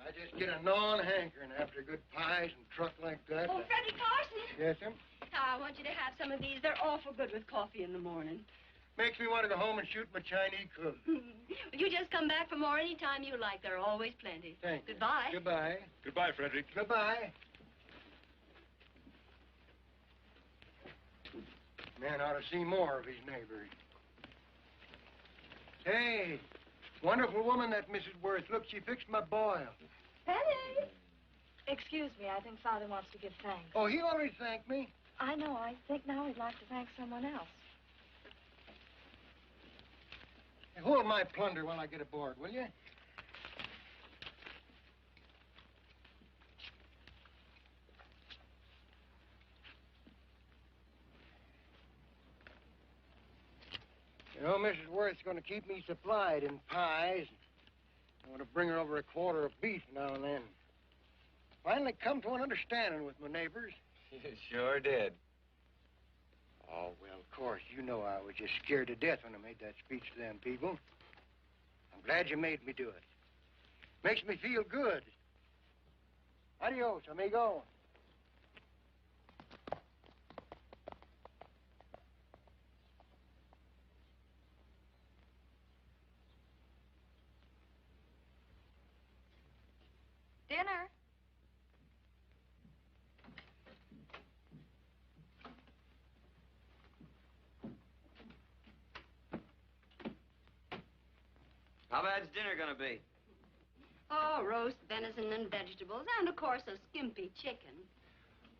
I just get a gnawing hankering after good pies and truck like that. Oh, Freddie Carson. Yes, ma'am? I want you to have some of these. They're awful good with coffee in the morning. Makes me want to go home and shoot my Chinese cook. You just come back for more any time you like. There are always plenty. Thank you. Goodbye. Goodbye. Goodbye, Frederick. Goodbye. Man ought to see more of his neighbors. Hey, wonderful woman, that Mrs. Worth. Look, she fixed my boil. Penny. Excuse me, I think Father wants to give thanks. Oh, he already thanked me. I know. I think now he'd like to thank someone else. Hey, hold my plunder while I get aboard, will you? You know, Mrs. Worth's going to keep me supplied in pies. I want to bring her over a quarter of beef now and then. Finally come to an understanding with my neighbors. You sure did. Oh, well, of course, you know I was just scared to death when I made that speech to them people. I'm glad you made me do it. Makes me feel good. Adios, amigo. Dinner. How bad's dinner gonna be? Oh, roast venison and vegetables, and of course a skimpy chicken.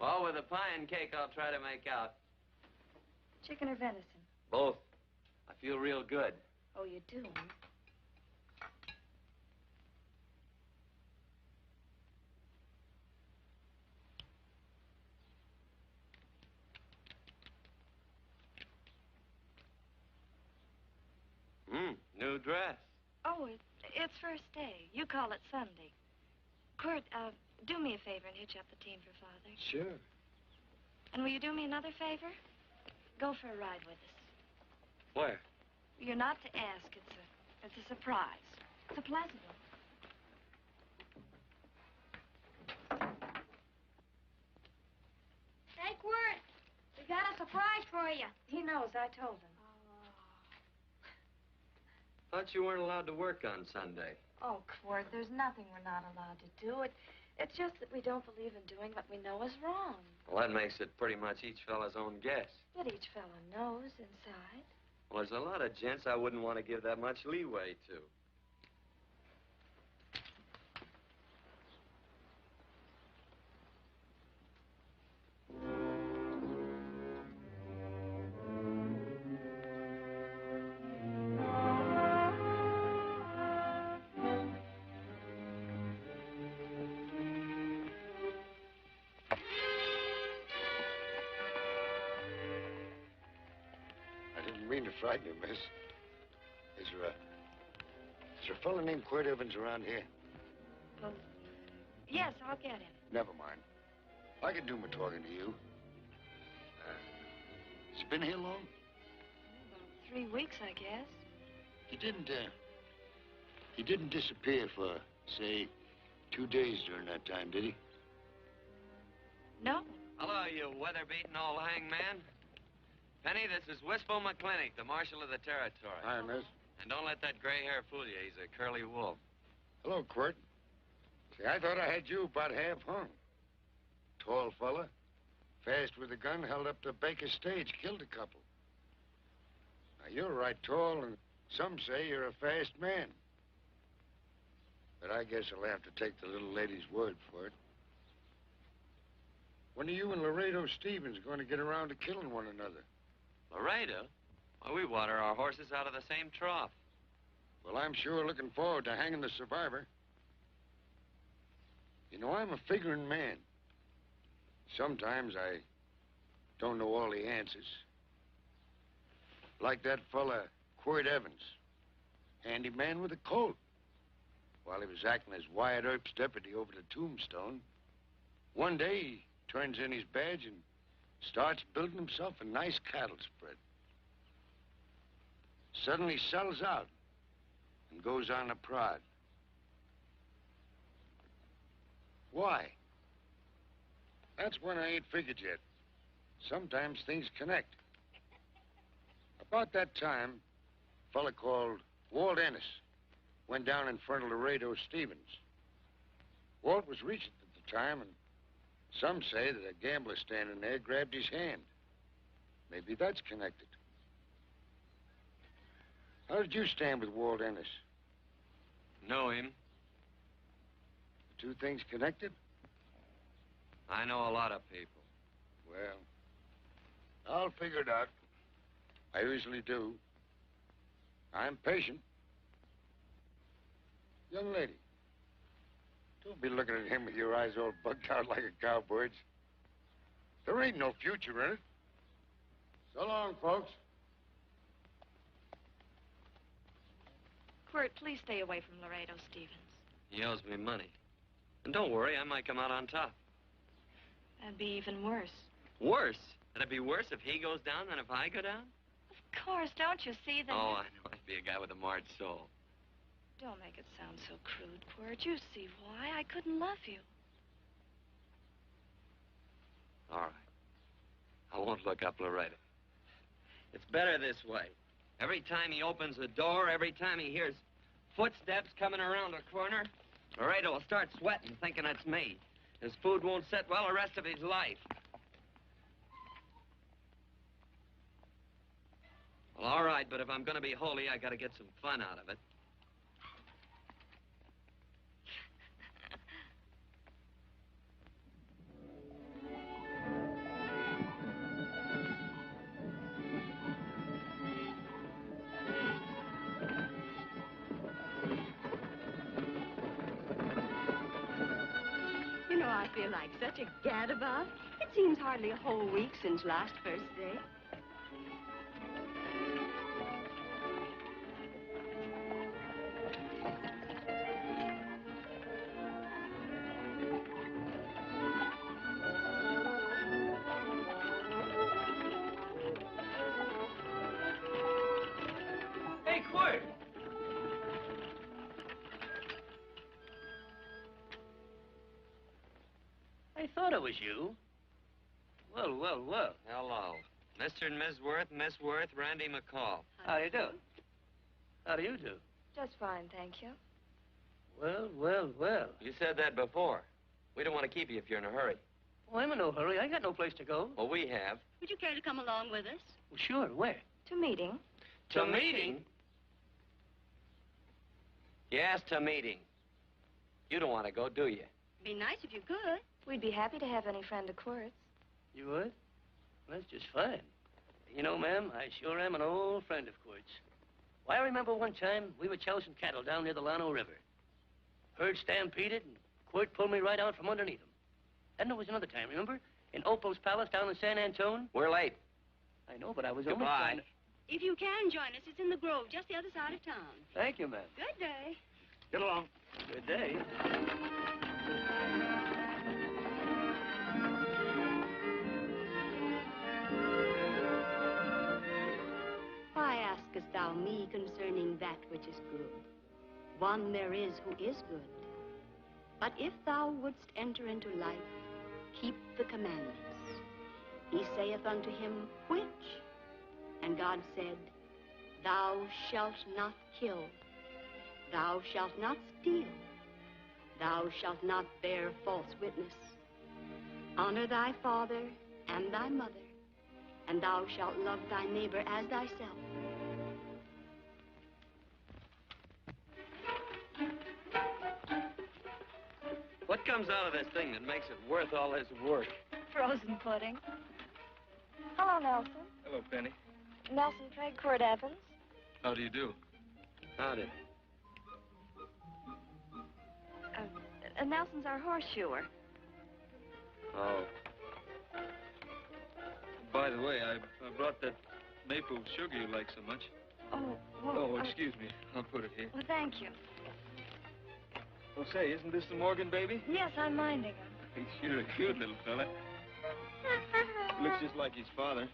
Well, with a pie and cake, I'll try to make out. Chicken or venison? Both. I feel real good. Oh, you do? New dress. Oh, it's first day. You call it Sunday. Kurt, do me a favor and hitch up the team for Father. Sure. And will you do me another favor? Go for a ride with us. Where? You're not to ask. It's a surprise. It's a pleasant one. Hey, Quirt, we got a surprise for you. He knows. I told him. Thought you weren't allowed to work on Sunday. Oh, Quirt, there's nothing we're not allowed to do. It's just that we don't believe in doing what we know is wrong. Well, that makes it pretty much each fella's own guess. But each fellow knows inside. Well, there's a lot of gents I wouldn't want to give that much leeway to. Frighten you, miss. Is there a fellow named Quirt Evans around here? Well, yes, I'll get him. Never mind. I can do my talking to you. Has he been here long? About 3 weeks, I guess. He didn't disappear for, say, 2 days during that time, did he? No. Hello, you weather-beaten old hangman. Penny, this is Wistful McClintock, the marshal of the territory. Hi, miss. And don't let that gray hair fool you. He's a curly wolf. Hello, Quirt. See, I thought I had you about half hung. Tall fella, fast with a gun, held up the Baker stage, killed a couple. Now, you're right tall, and some say you're a fast man. But I guess I'll have to take the little lady's word for it. When are you and Laredo Stevens going to get around to killing one another? Laredo? Well, we water our horses out of the same trough. Well, I'm sure looking forward to hanging the survivor. You know, I'm a figuring man. Sometimes I don't know all the answers. Like that fella, Quirt Evans. Handy man with a colt. While he was acting as Wyatt Earp's deputy over the Tombstone, one day he turns in his badge and starts building himself a nice cattle spread. Suddenly settles out and goes on a prod. Why? That's one I ain't figured yet. Sometimes things connect. About that time, a fella called Walt Ennis went down in front of Laredo Stevens. Walt was regent at the time, and some say that a gambler standing there grabbed his hand. Maybe that's connected. How did you stand with Walt Ennis? Know him. The two things connected? I know a lot of people. Well, I'll figure it out. I usually do. I'm patient. Young lady, don't be looking at him with your eyes all bugged out like a cowbird's. There ain't no future in it. So long, folks. Quirt, please stay away from Laredo Stevens. He owes me money. And don't worry, I might come out on top. That'd be even worse. Worse? It'd be worse if he goes down than if I go down? Of course, don't you see that? Oh, I know. I'd be a guy with a marred soul. Don't make it sound so crude, Quirt. You see why I couldn't love you. All right. I won't look up Laredo. It's better this way. Every time he opens the door, every time he hears footsteps coming around a corner, Laredo will start sweating, thinking it's me. His food won't sit well the rest of his life. Well, all right, but if I'm going to be holy, I got to get some fun out of it. you like such a gadabout? It seems hardly a whole week since last first day. Hey, Quirt! I thought it was you. Well, well, well. Hello. Mr. and Miss Worth, Randy McCall. How do you do? How do you do? Just fine, thank you. Well, well, well. You said that before. We don't want to keep you if you're in a hurry. Well, I'm in no hurry. I got no place to go. Well, we have. Would you care to come along with us? Well, sure. Where? To meeting. To meeting? Yes, to meeting. You don't want to go, do you? Be nice if you could. We'd be happy to have any friend of Quirt's. You would? Well, that's just fine. You know, ma'am, I sure am an old friend of Quirt's. Why, I remember one time we were chousing cattle down near the Llano River. Herd stampeded, and Quirt pulled me right out from underneath him. Then there was another time, remember? In Opal's Palace down in San Antone. We're late. I know, but I was only Goodbye. trying to... If you can join us, it's in the Grove, just the other side of town. Thank you, ma'am. Good day. Get along. Good day. Why askest thou me concerning that which is good? One there is who is good. But if thou wouldst enter into life, keep the commandments. He saith unto him, which? And God said, thou shalt not kill. Thou shalt not steal. Thou shalt not bear false witness. Honor thy father and thy mother, and thou shalt love thy neighbor as thyself. What comes out of this thing that makes it worth all this work? Frozen pudding. Hello, Nelson. Hello, Penny. Nelson Craig, Quirt Evans. How do you do? Howdy. Nelson's our horseshoer. Oh. By the way, I brought that maple sugar you like so much. Oh, well... Oh, excuse me. I'll put it here. Well, thank you. Oh, say, isn't this the Morgan baby? Yes, I'm minding him. He's sure a cute little fella. Looks just like his father.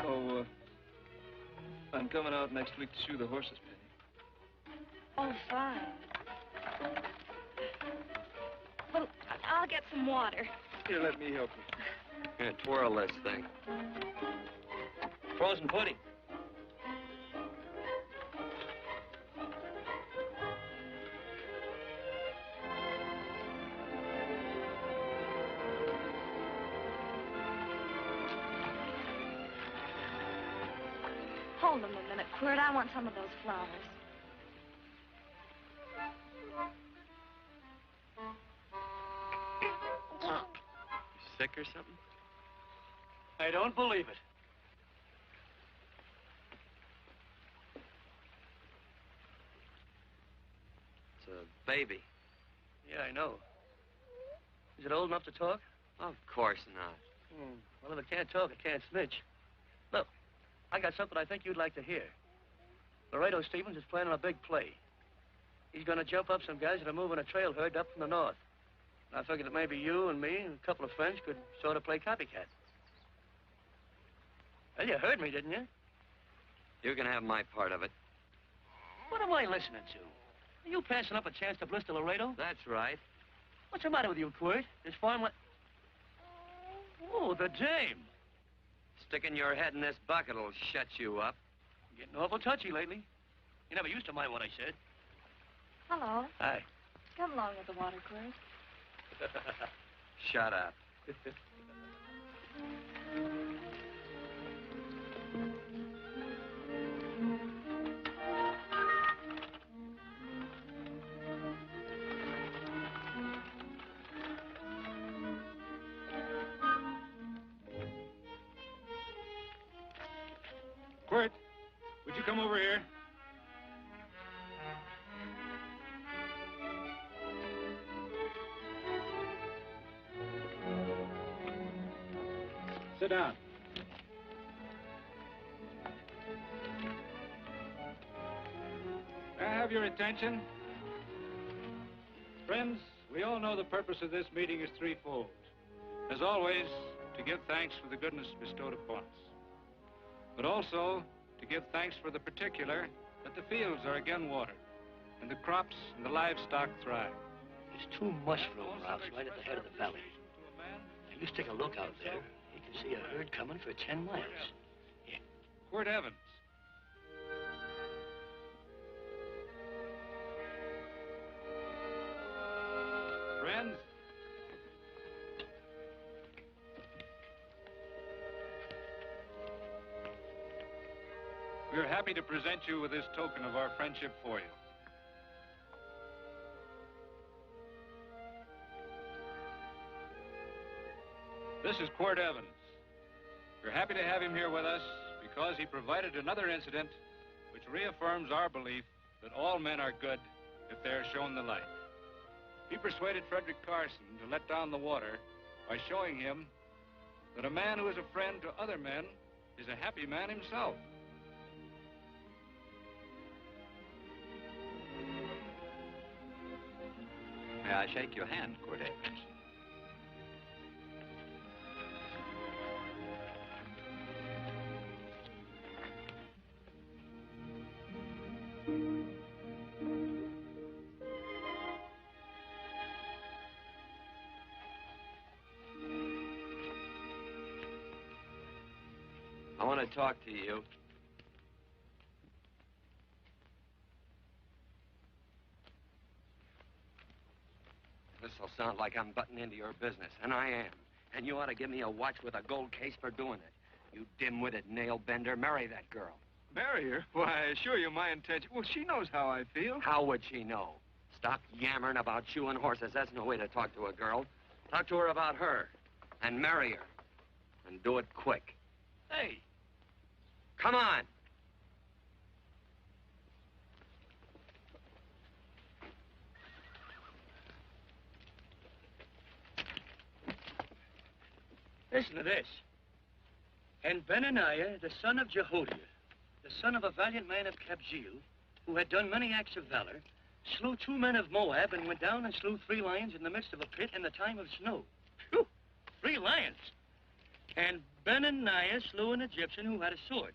Oh, I'm coming out next week to shoe the horses, Penny. Oh, fine. Well, I'll get some water. Here, let me help you. Here, twirl this thing. Frozen pudding. Hold them a minute, Quirt. I want some of those flowers. Sick or something? I don't believe it. It's a baby. Yeah, I know. Is it old enough to talk? Of course not. Well, if it can't talk, it can't snitch. Look, I got something I think you'd like to hear. Laredo Stevens is planning a big play. He's going to jump up some guys that are moving a trail herd up from the north. And I figured that maybe you and me and a couple of friends could sort of play copycat. Well, you heard me, didn't you? You can have my part of it. What am I listening to? Are you passing up a chance to blister Laredo? That's right. What's the matter with you, Quirt? This farm... Oh, the dame. Sticking your head in this bucket will shut you up. Getting awful touchy lately. You never used to mind what I said. Hello. Hi. Come along with the water, Quirt. Shut up. Quirt, would you come over here? Sit down. May I have your attention? Friends, we all know the purpose of this meeting is threefold. As always, to give thanks for the goodness bestowed upon us. But also to give thanks for the particular that the fields are again watered, and the crops and the livestock thrive. There's two mushroom rocks right at the head of the valley. Now, you stick a look out there. You can see a herd coming for 10 miles. Yeah. Quirt Evans. Friends, we are happy to present you with this token of our friendship for you. This is Quirt Evans. We're happy to have him here with us because he provided another incident which reaffirms our belief that all men are good if they are shown the light. He persuaded Frederick Carson to let down the water by showing him that a man who is a friend to other men is a happy man himself. May I shake your hand, Quirt Evans? I want to talk to you. This'll sound like I'm butting into your business, and I am. And you ought to give me a watch with a gold case for doing it. You dim-witted nail-bender, marry that girl. Marry her? Why, I assure you my intention... Well, she knows how I feel. How would she know? Stop yammering about shoeing horses. That's no way to talk to a girl. Talk to her about her, and marry her. And do it quick. Hey. Come on. Listen to this. And Benaniah, the son of Jehoiada, the son of a valiant man of Kabzeel, who had done many acts of valor, slew 2 men of Moab and went down and slew 3 lions in the midst of a pit in the time of snow. Phew! 3 lions. And Benaniah slew an Egyptian who had a sword.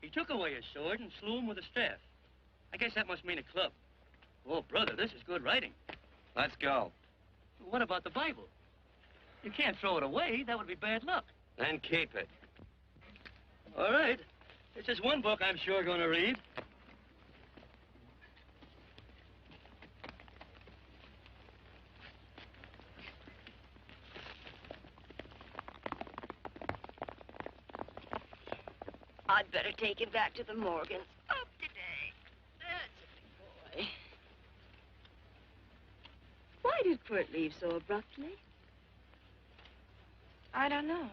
He took away his sword and slew him with a staff. I guess that must mean a club. Oh, brother, this is good writing. Let's go. What about the Bible? You can't throw it away. That would be bad luck. Then keep it. All right. This is one book I'm sure going to read. I'd better take him back to the Morgans. Up today. That's a big boy. Why did Quirt leave so abruptly? I don't know.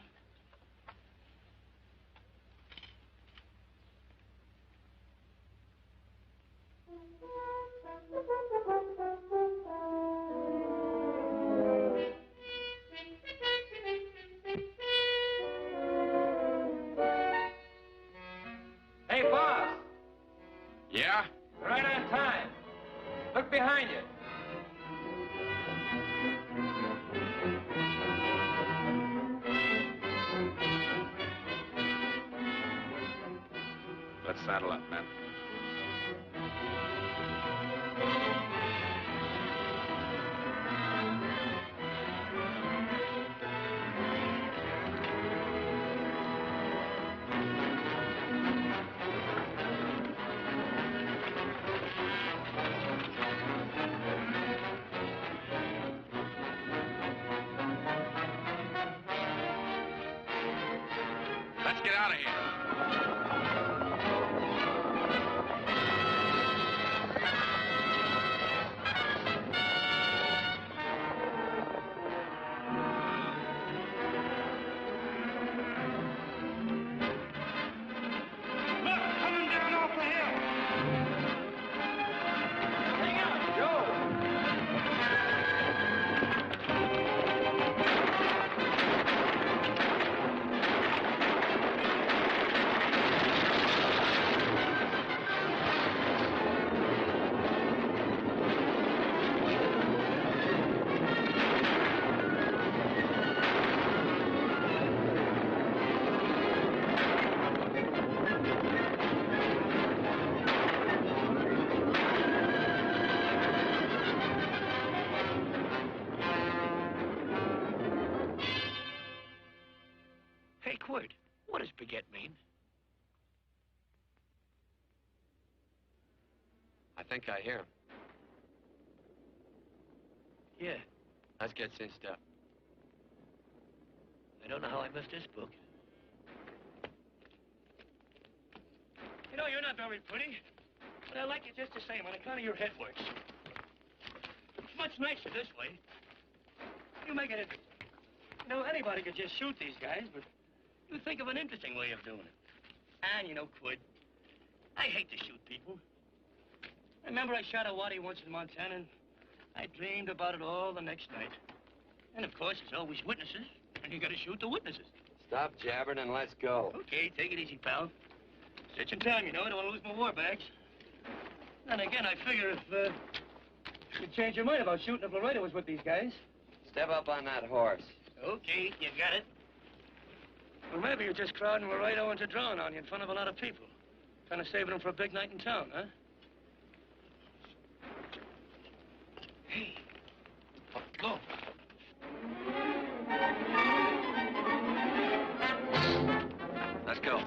Hey, boss. Yeah? Right on time. Look behind you. Let's saddle up, men. Let's get out of here. Look, coming down off the hill. Hang out, Joe. Quirt, what does baguette mean? I think I hear him. Yeah. Let's get cinched up. I don't know how I missed this book. You know, you're not very pretty, but I like you just the same on account of your head works. It's much nicer this way. You make it interesting. You know, anybody could just shoot these guys, but you think of an interesting way of doing it. And, you know, Quid, I hate to shoot people. I remember I shot a waddy once in Montana, and I dreamed about it all the next night. And, of course, there's always witnesses, and you gotta shoot the witnesses. Stop jabbering and let's go. Okay, take it easy, pal. Stitching time, you know. I don't want to lose my war bags. Then again, I figure if you'd change your mind about shooting if Laredo was with these guys. Step up on that horse. Okay, you got it. Well, maybe you're just crowding Laredo into drawing on you in front of a lot of people. Kind of saving them for a big night in town, huh? Hey, go. Let's go.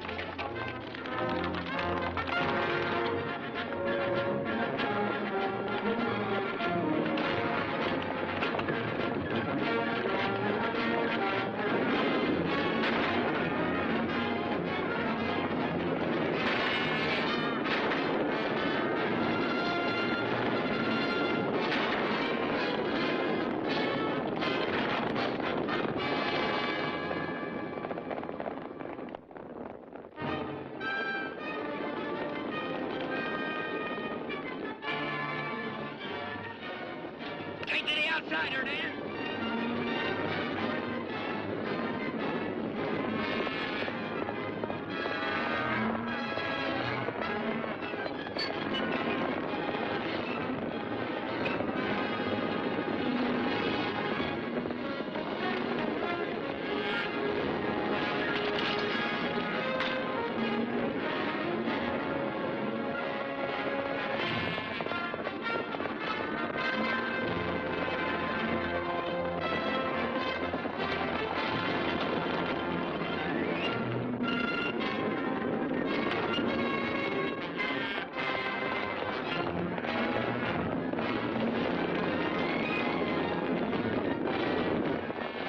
Take to the outsider, Dan.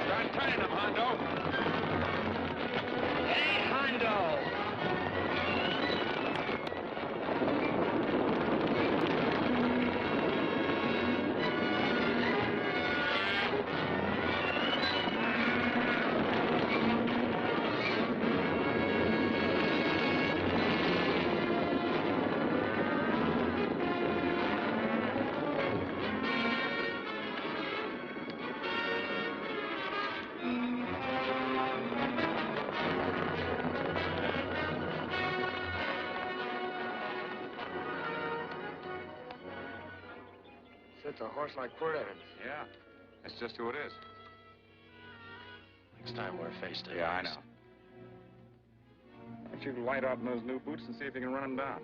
Start turning them, Hondo. Hey, Hondo. Such a horse like Quirt Evans. Yeah, that's just who it is. Next time we're face to face. Yeah, I know. Why don't you light out in those new boots and see if you can run him down?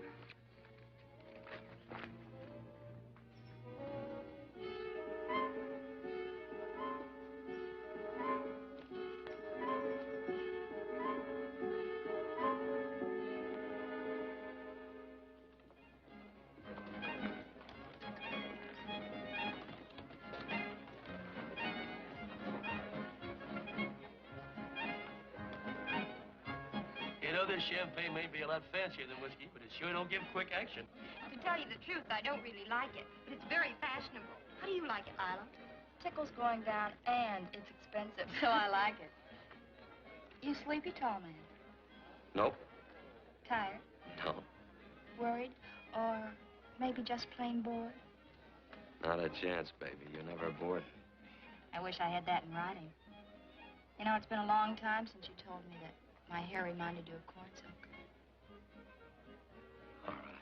You know, this champagne may be a lot fancier than whiskey, but it sure don't give quick action. To tell you the truth, I don't really like it, but it's very fashionable. How do you like it, Lila? Tickle's going down, and it's expensive, so I like it. You sleepy, tall man? Nope. Tired? No. Worried? Or maybe just plain bored? Not a chance, baby. You're never bored. I wish I had that in writing. You know, it's been a long time since you told me that my hair reminded you of corn silk. All right.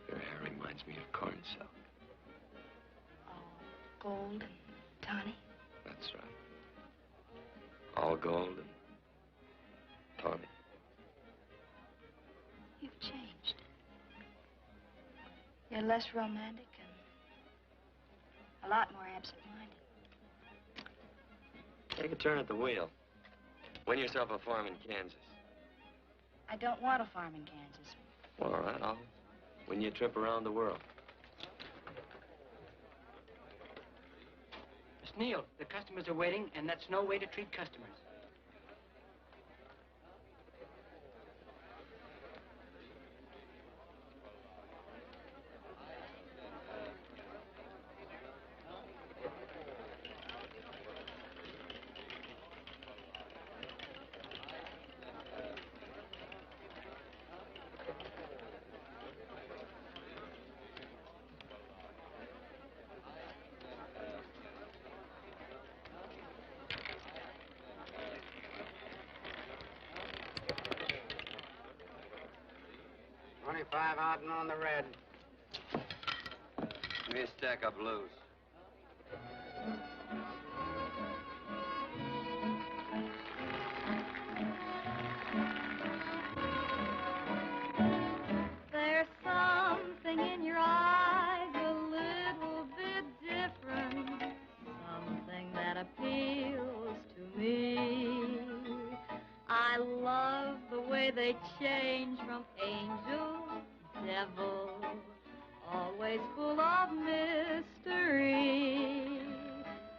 Your hair reminds me of corn silk. Gold and tawny. That's right. All gold and tawny. You've changed. You're less romantic and a lot more absent-minded. Take a turn at the wheel. Win yourself a farm in Kansas. I don't want a farm in Kansas. Well, all right, I'll win you a trip around the world. Miss Neal, the customers are waiting, and that's no way to treat customers. $25 odd and on the red. Give me a stack of blues. There's something in your eyes a little bit different, something that appeals to me. I love the way they change from angel, devil, always full of mystery.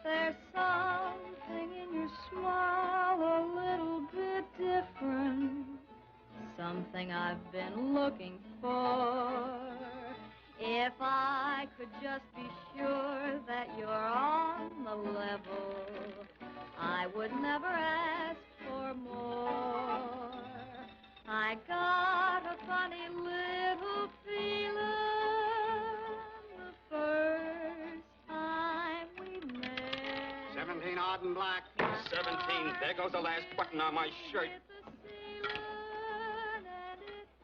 There's something in your smile a little bit different, something I've been looking for. If I could just be sure that you're on the level, I would never ask for more. I got a funny little feeling the first time we met. 17 odd and black. 17. There goes the last button on my shirt.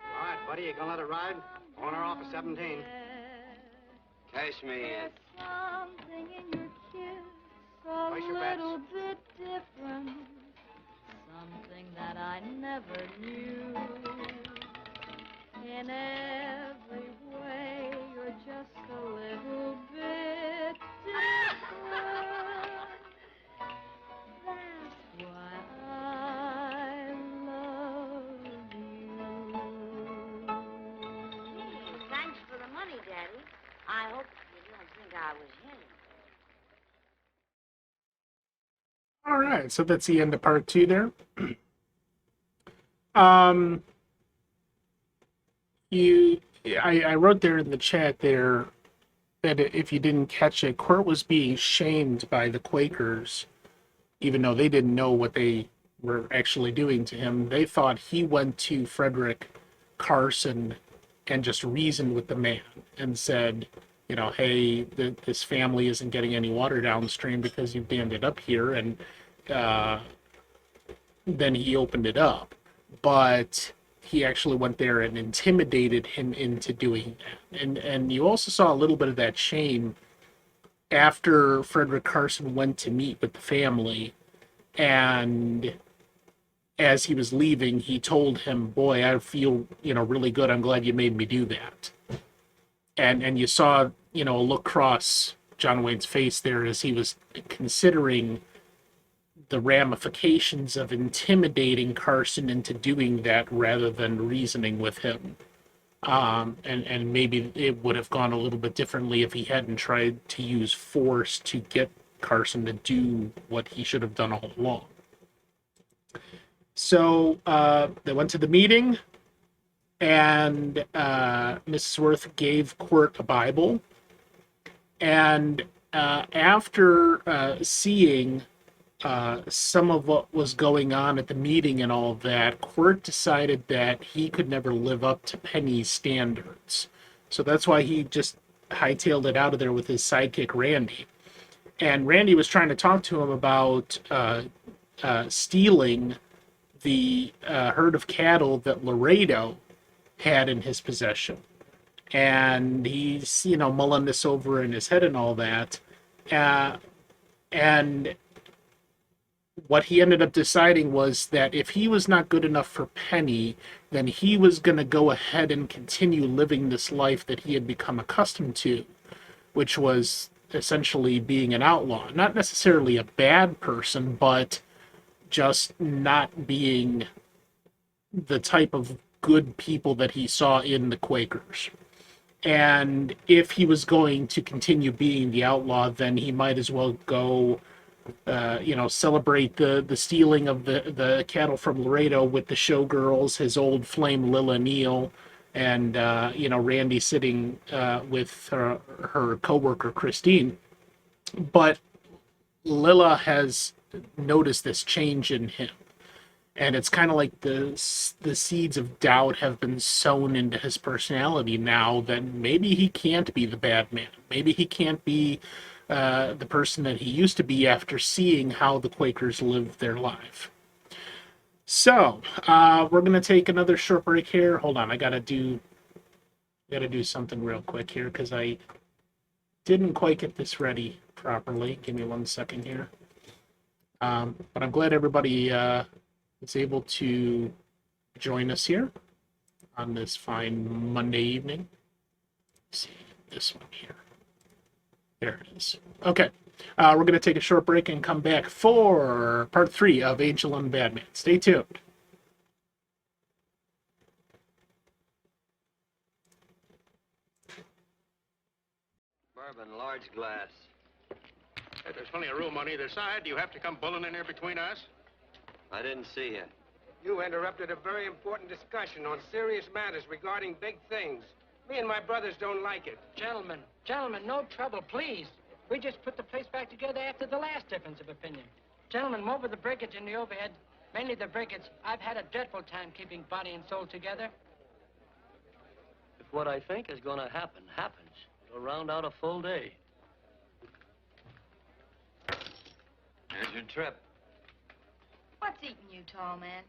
All right, buddy, you gonna let it ride? On or off of 17. Cash me in. Something in your kiss a Place your bets. little bit different, something that I never knew. In every way, you're just a little bit different. That's why I love you. Thanks for the money, Daddy. I hope you don't think I was him. All right, so that's the end of part 2 there. I wrote there in the chat there that if you didn't catch it, Court was being shamed by the Quakers, even though they didn't know what they were actually doing to him. They thought he went to Frederick Carson and just reasoned with the man and said, you know, hey, this family isn't getting any water downstream because you've dammed it up here, and then he opened it up. But he actually went there and intimidated him into doing that. And you also saw a little bit of that shame after Frederick Carson went to meet with the family, and as he was leaving, he told him, boy, I feel, really good. I'm glad you made me do that. And you saw, a look cross John Wayne's face there as he was considering the ramifications of intimidating Carson into doing that rather than reasoning with him. And maybe it would have gone a little bit differently if he hadn't tried to use force to get Carson to do what he should have done all along. So they went to the meeting, and Mrs. Worth gave Court a Bible. And after seeing some of what was going on at the meeting and all of that, Court decided that he could never live up to Penny's standards. So that's why he just hightailed it out of there with his sidekick, Randy. And Randy was trying to talk to him about stealing the herd of cattle that Laredo had in his possession. And he's, mulling this over in his head and all that. And what he ended up deciding was that if he was not good enough for Penny, then he was going to go ahead and continue living this life that he had become accustomed to, which was essentially being an outlaw. Not necessarily a bad person, but just not being the type of good people that he saw in the Quakers. And if he was going to continue being the outlaw, then he might as well go, celebrate the stealing of the cattle from Laredo with the showgirls, his old flame Lilla Neal, and Randy sitting with her coworker Christine. But Lilla has noticed this change in him. And it's kind of like the seeds of doubt have been sown into his personality now that maybe he can't be the bad man. Maybe he can't be the person that he used to be after seeing how the Quakers lived their life. So we're gonna take another short break here. Hold on, I gotta do something real quick here because I didn't quite get this ready properly. Give me 1 second here. But I'm glad everybody is able to join us here on this fine Monday evening. Let's see this one here. There it is. Okay. We're going to take a short break and come back for part 3 of Angel and Badman. Stay tuned. Bourbon, large glass. If there's plenty of room on either side, do you have to come bulling in here between us? I didn't see you. You interrupted a very important discussion on serious matters regarding big things. Me and my brothers don't like it. Gentlemen, no trouble, please. We just put the place back together after the last difference of opinion. Gentlemen, over the breakage and the overhead, mainly the breakage, I've had a dreadful time keeping body and soul together. If what I think is going to happen happens, it'll round out a full day. Here's your trip. What's eating you, tall man?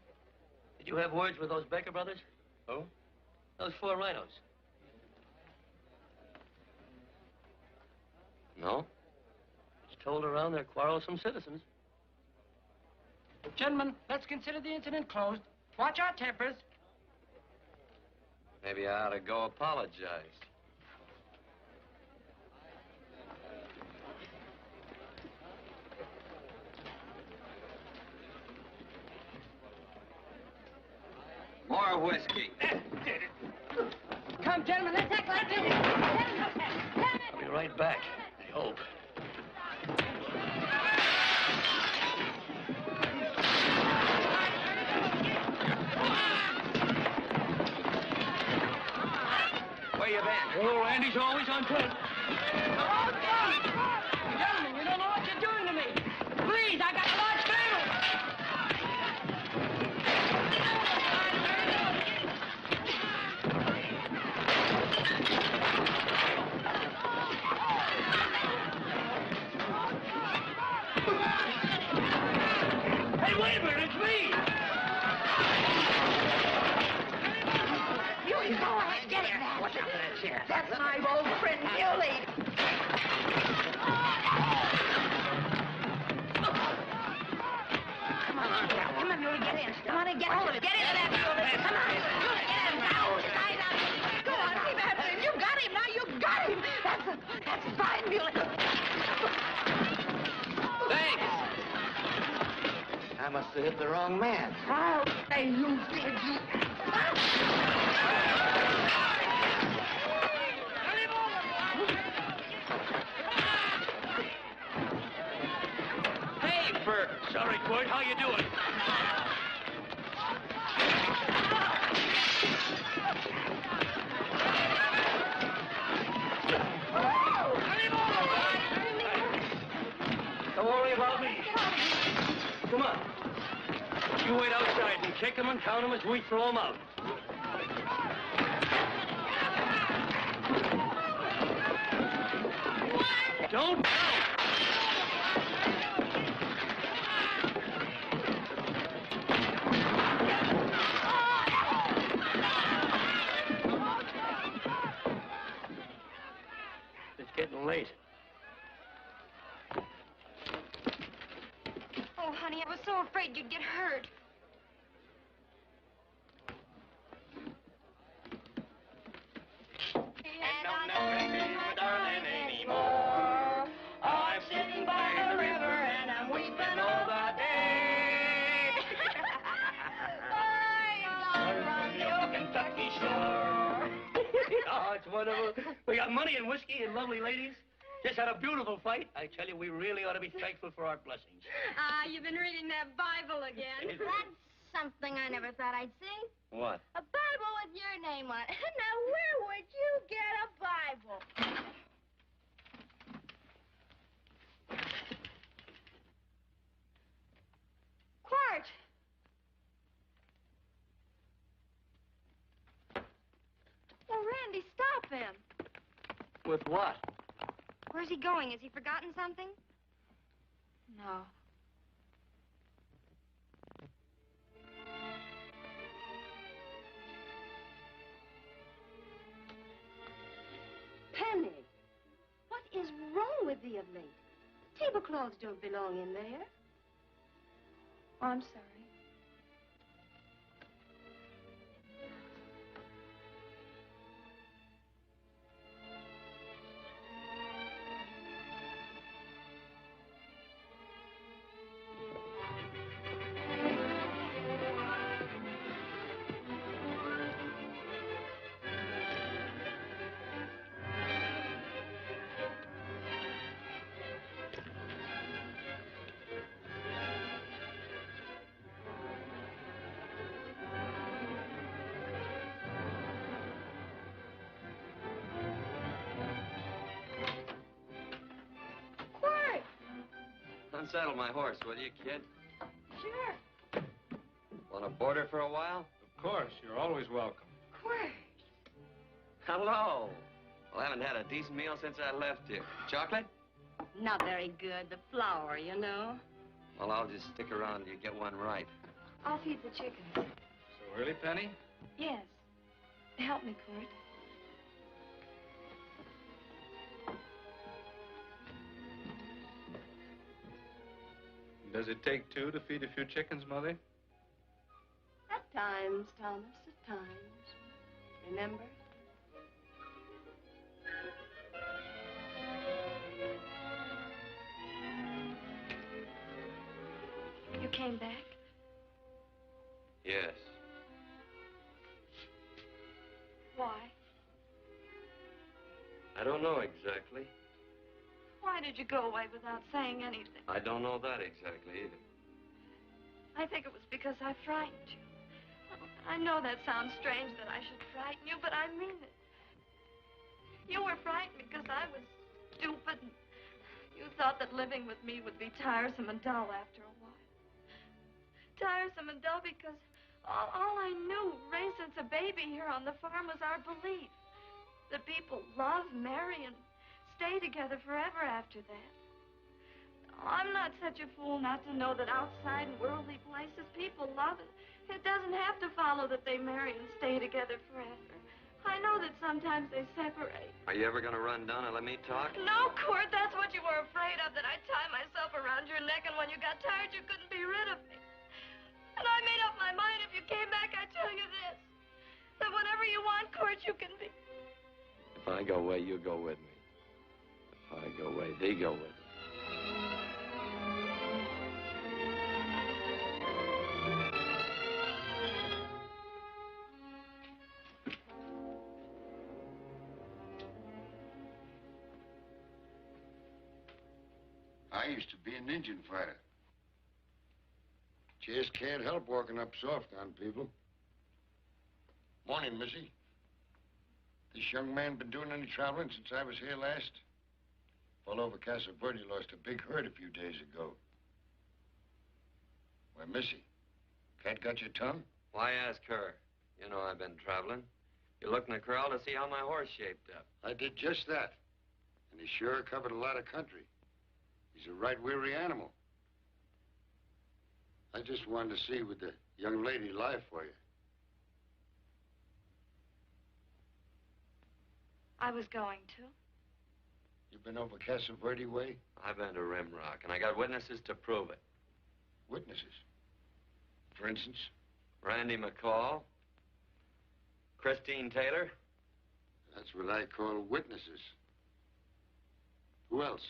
Did you have words with those Baker brothers? Who? Those 4 rhinos. No. It's told around they're quarrelsome citizens. Gentlemen, let's consider the incident closed. Watch our tempers. Maybe I ought to go apologize. More whiskey. Come, gentlemen, let's act like this. I'll be right back, I hope. Where you been? Oh, Randy's always on point. Gentlemen, you don't know what you're doing to me. Please, I got a large family. Hey, wait a minute, it's me! You go ahead, get it now. What's up to that chair? That's my old friend, Billy. Come on, Billy, get in. Come on and get hold of it. Get into that, Billy. Come on. Get in now. Side up. Go on, keep after him. You got him now. You got him. That's fine, Billy. Thanks. I must have hit the wrong man. Oh, hey, you did, you. Hey, Bert. Sorry, Court. How you doing? Don't worry about me. Come on. You wait outside and kick them and count them as we throw them out. Don't count. It's getting late. Oh, honey, I was so afraid you'd get hurt. I'm sitting by the river and I'm weeping all the day. wonderful. We got money and whiskey and lovely ladies. Just had a beautiful fight. I tell you, we really ought to be thankful for our blessings. You've been reading that Bible again. That's something I never thought I'd see. What? A Bible with your name on it. Now, where would you get a Bible? Quart! Well, Randy, stop him. With what? Where's he going? Has he forgotten something? No. Penny, what is wrong with thee of late? Tablecloths don't belong in there. Oh, I'm sorry. Unsaddle my horse, will you, kid? Sure. Want to board her for a while? Of course. You're always welcome. Quart. Hello. Well, I haven't had a decent meal since I left here. Chocolate? Not very good. The flour, you know. Well, I'll just stick around till you get one right. I'll feed the chickens. So early, Penny? Yes. Help me, Court. Does it take two to feed a few chickens, Mother? At times, Thomas, at times. Remember? You came back? Yes. Why? I don't know exactly. Why did you go away without saying anything? I don't know that exactly either. I think it was because I frightened you. I know that sounds strange that I should frighten you, but I mean it. You were frightened because I was stupid, and you thought that living with me would be tiresome and dull after a while. Tiresome and dull because all I knew, raised since a baby here on the farm, was our belief that people love, marry, and stay together forever after that. I'm not such a fool not to know that outside in worldly places people love, and it doesn't have to follow that they marry and stay together forever. I know that sometimes they separate. Are you ever going to run down and let me talk? No, Court, that's what you were afraid of, that I'd tie myself around your neck, and when you got tired, you couldn't be rid of me. And I made up my mind, if you came back, I'd tell you this, that whenever you want, Court, you can be. If I go away, you go with me. If I go away, they go with me. I used to be an Indian fighter. Just can't help walking up soft on people. Morning, Missy. This young man been doing any traveling since I was here last? All over Casa Verde lost a big herd a few days ago. Why, Missy, cat got your tongue? Why ask her? You know I've been traveling. You looked in the corral to see how my horse shaped up. I did just that. And he sure covered a lot of country. He's a right weary animal. I just wanted to see would the young lady lie for you. I was going to. You been over Casa Verde way? I've been to Rimrock, and I got witnesses to prove it. Witnesses? For instance? Randy McCall, Christine Taylor. That's what I call witnesses. Who else?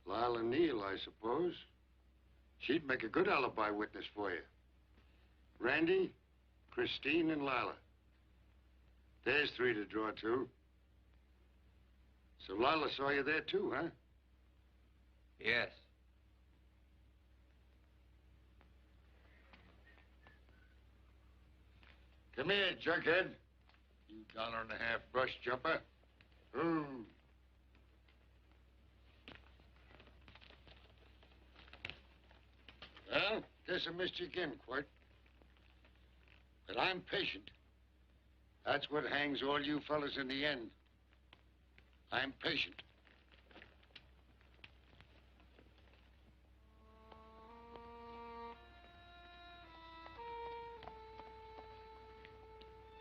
Lila Neal, I suppose. She'd make a good alibi witness for you. Randy, Christine, and Lila. There's three to draw to. So Lila saw you there too, huh? Yes. Come here, junkhead. You $1.50 brush jumper. Ooh. Well, guess I missed you again, Quirt. But I'm patient. That's what hangs all you fellas in the end. I'm patient.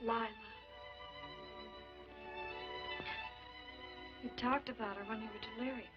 Lila. You talked about her when you were delirious.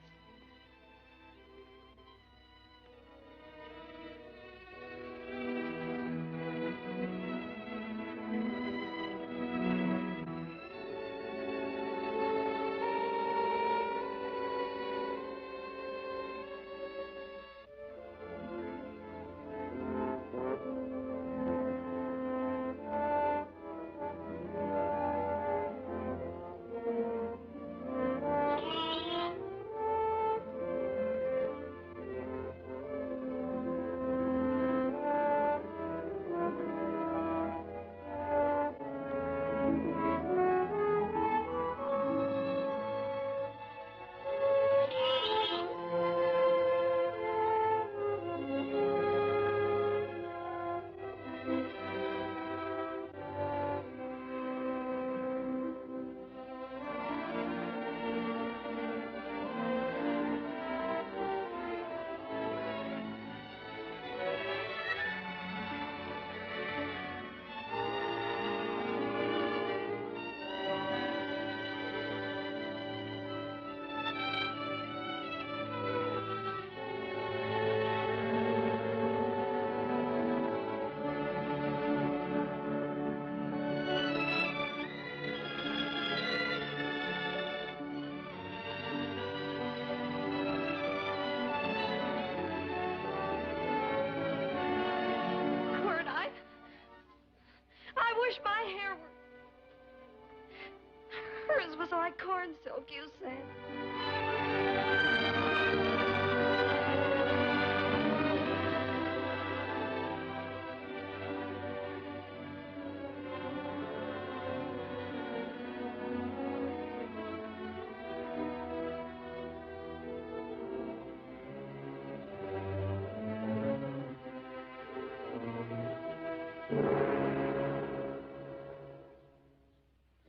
I wish my hair were... Hers was like corn silk, you said.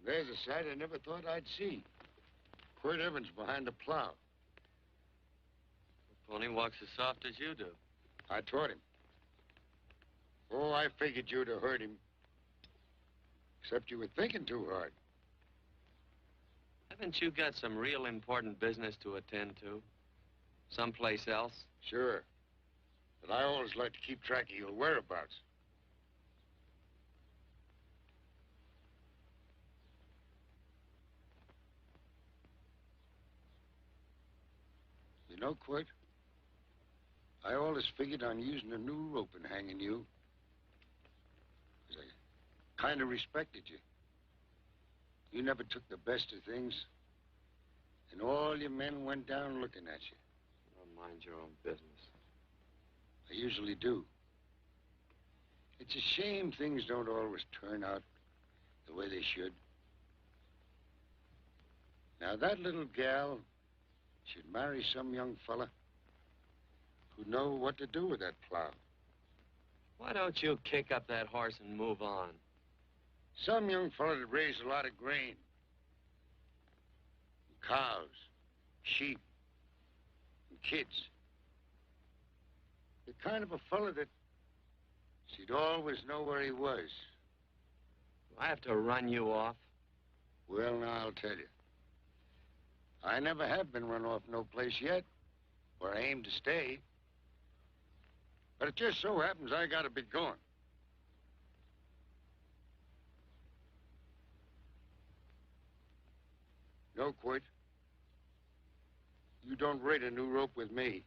There's a sight I never thought I'd see. Quirt Evans behind the plow. The pony walks as soft as you do. I taught him. Oh, I figured you'd have hurt him. Except you were thinking too hard. Haven't you got some real important business to attend to? Someplace else? Sure. But I always like to keep track of your whereabouts. You know, Quirt, I always figured on using a new rope and hanging you. 'Cause I kind of respected you. You never took the best of things. And all your men went down looking at you. Well, mind your own business. I usually do. It's a shame things don't always turn out the way they should. Now, that little gal should marry some young fella who'd know what to do with that plow. Why don't you kick up that horse and move on? Some young fella that raised a lot of grain. Cows, sheep, and kids. The kind of a fella that she'd always know where he was. Do I have to run you off? Well, now, I'll tell you. I never have been run off no place yet, where I aim to stay. But it just so happens I gotta be going. No, Quirt. You don't raid a new rope with me.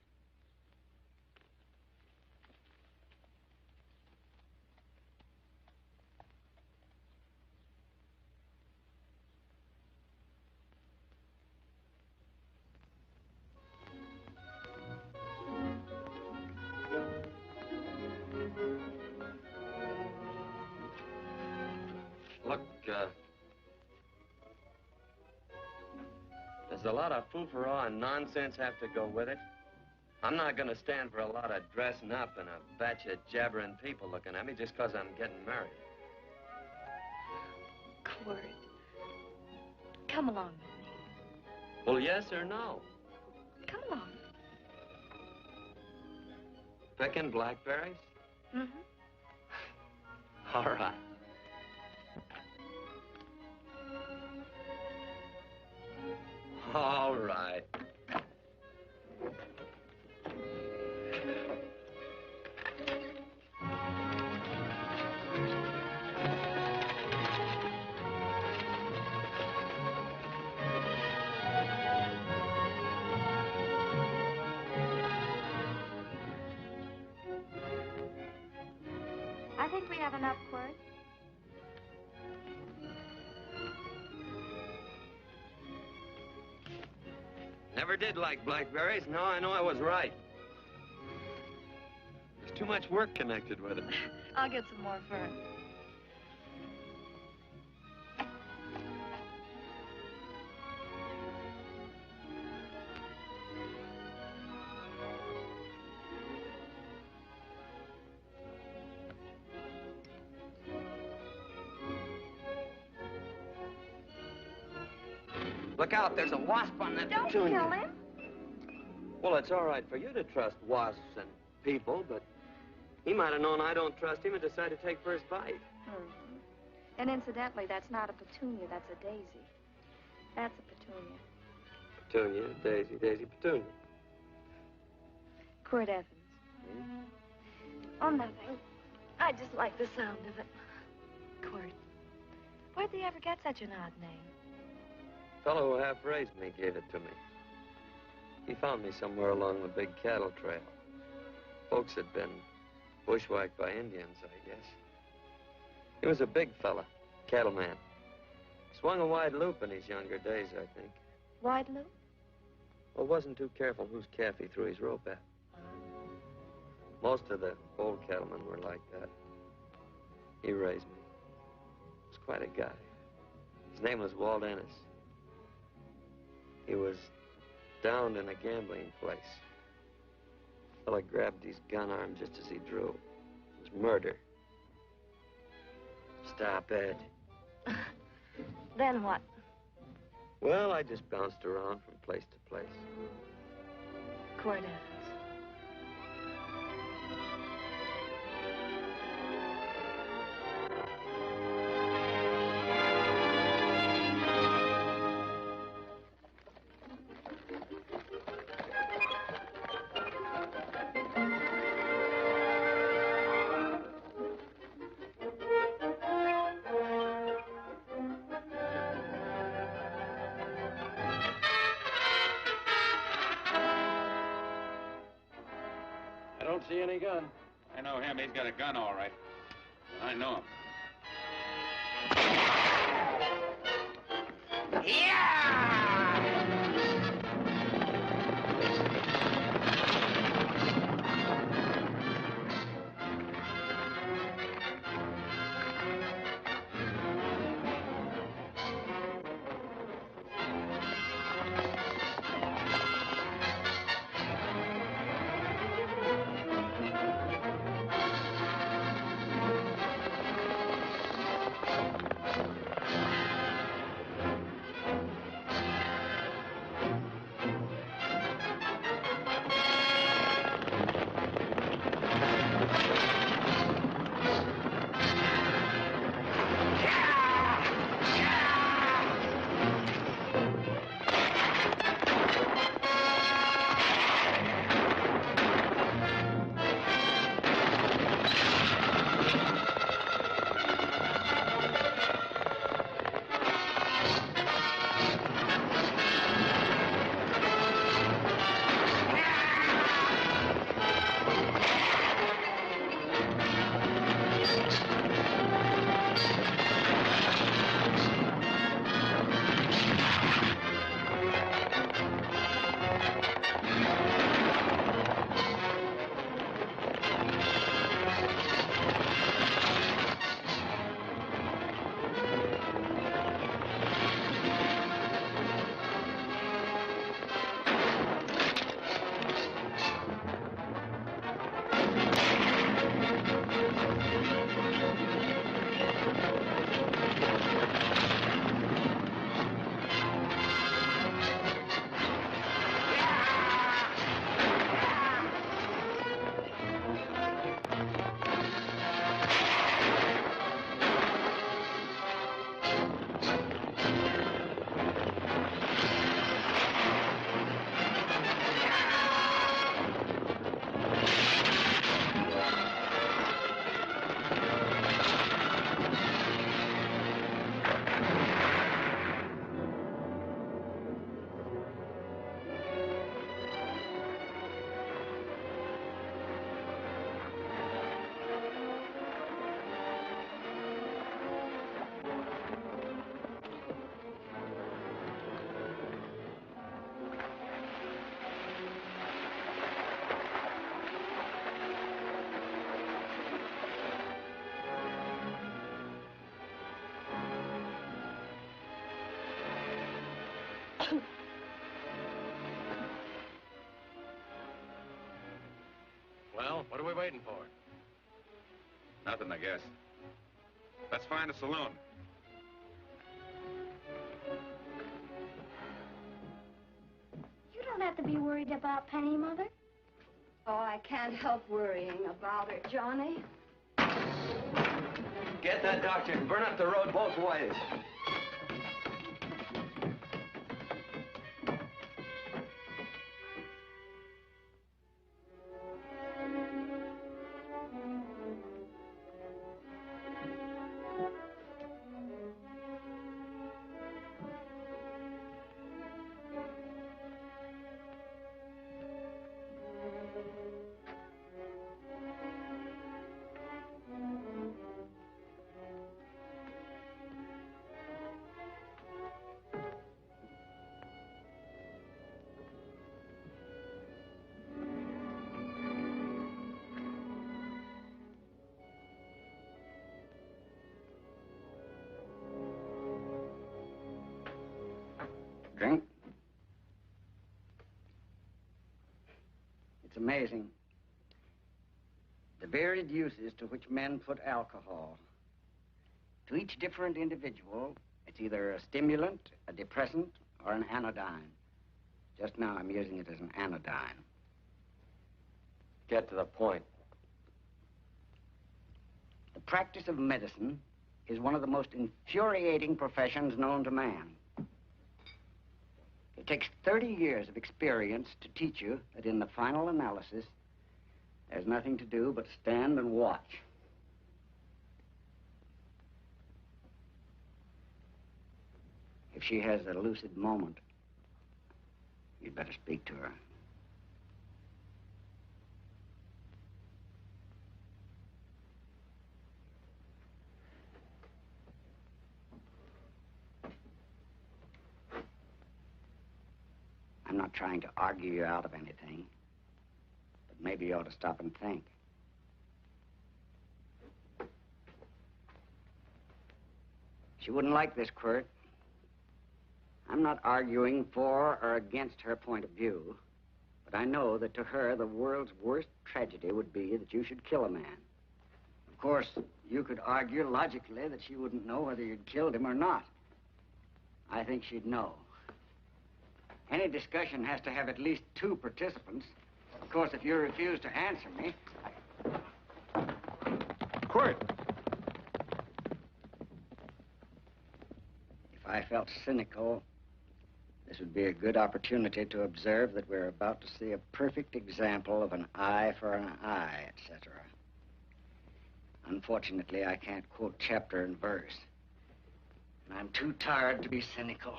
Look, does a lot of foo-for-all and nonsense have to go with it? I'm not going to stand for a lot of dressing up and a batch of jabbering people looking at me just because I'm getting married. Cord, come along with me. Well, yes or no? Come along. Picking blackberries? Mm-hmm. All right. All right. I think we have enough, Cord. Never did like blackberries. Now I know I was right. There's too much work connected with it. I'll get some more fern. Look out, there's a wasp on that Don't petunia. kill him. Well, it's all right for you to trust wasps and people, but he might have known I don't trust him and decided to take first bite. Mm-hmm. And incidentally, that's not a petunia, that's a daisy. That's a petunia. Petunia, daisy, daisy, petunia. Cord Evans. Oh, nothing. I just like the sound of it. Cord, where'd they ever get such an odd name? Fellow who half-raised me gave it to me. He found me somewhere along the big cattle trail. Folks had been bushwhacked by Indians, I guess. He was a big fella, cattleman. Swung a wide loop in his younger days, I think. Wide loop? Well, wasn't too careful whose calf he threw his rope at. Most of the old cattlemen were like that. He raised me. He was quite a guy. His name was Walt Ennis. He was downed in a gambling place. The fella grabbed his gun arm just as he drew. It was murder. Stop it. Then what? Well, I just bounced around from place to place. Cord Evans. I don't see any gun. I know him. He's got a gun, all right. I know him. Well, what are we waiting for? Nothing, I guess. Let's find a saloon. You don't have to be worried about Penny, Mother. Oh, I can't help worrying about her, Johnny. Get that doctor and burn up the road both ways. Drink? It's amazing. The varied uses to which men put alcohol. To each different individual, it's either a stimulant, a depressant, or an anodyne. Just now, I'm using it as an anodyne. Get to the point. The practice of medicine is one of the most infuriating professions known to man. It takes 30 years of experience to teach you that in the final analysis, there's nothing to do but stand and watch. If she has a lucid moment, you'd better speak to her. I'm not trying to argue you out of anything, but maybe you ought to stop and think. She wouldn't like this, Quirt. I'm not arguing for or against her point of view, but I know that to her, the world's worst tragedy would be that you should kill a man. Of course, you could argue logically that she wouldn't know whether you'd killed him or not. I think she'd know. Any discussion has to have at least 2 participants. Of course, if you refuse to answer me... Quirt! If I felt cynical, this would be a good opportunity to observe that we're about to see a perfect example of an eye for an eye, etc. Unfortunately, I can't quote chapter and verse. And I'm too tired to be cynical.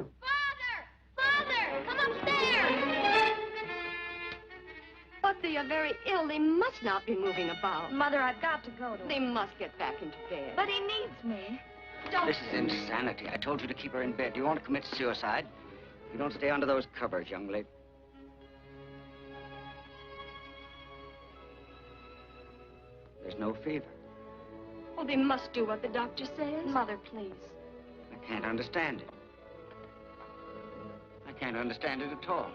Father! Come upstairs! But they are very ill. They must not be moving about. Mother, I've got to go to him. They must get back into bed. But he needs me. Don't. This is insanity. I told you to keep her in bed. You want to commit suicide? You don't stay under those covers, young lady. There's no fever. Oh, they must do what the doctor says. Mother, please. I can't understand it. I can't understand it at all.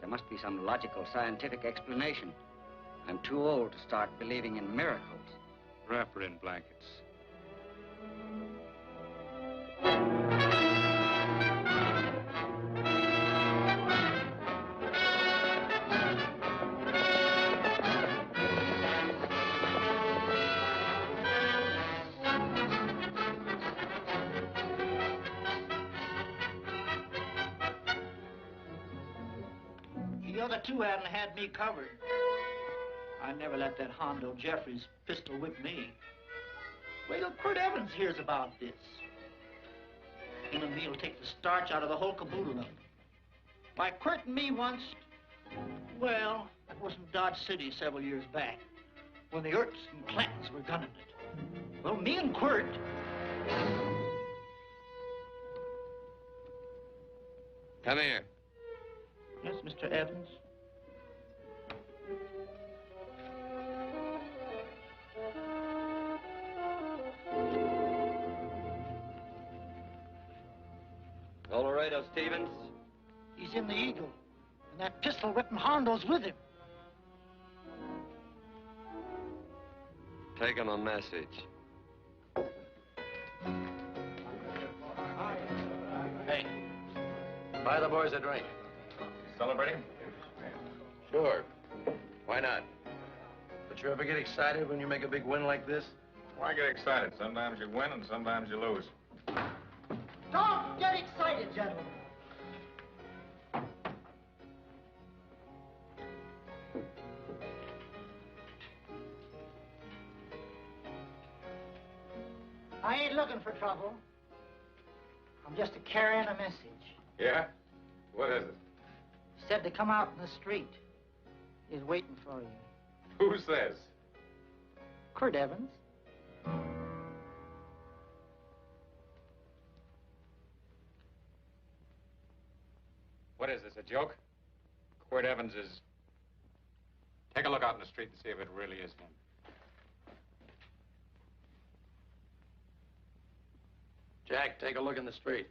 There must be some logical, scientific explanation. I'm too old to start believing in miracles. Wrap her in blankets. The other 2 hadn't had me covered. I never let that Hondo Jeffries pistol whip me. Wait till Quirt Evans hears about this. Him and me'll take the starch out of the whole caboodle of it. Why, Quirt and me once, well, that was in Dodge City several years back, when the Erts and Clantons were gunning it. Well, me and Quirt... Come here. Yes, Mr. Evans? All Laredo Stevens? He's in the Eagle, and that pistol-whipping Hondo's with him. Take him a message. Hey, buy the boys a drink. Celebrating? Sure. Why not? But you ever get excited when you make a big win like this? Why get excited? Sometimes you win and sometimes you lose. Don't get excited, gentlemen. I ain't looking for trouble. I'm just carrying a message. Yeah? What is it? Said to come out in the street. He's waiting for you. Who says? Kurt Evans. What is this, a joke? Quirt Evans is... Take a look out in the street and see if it really is him. Jack, take a look in the street.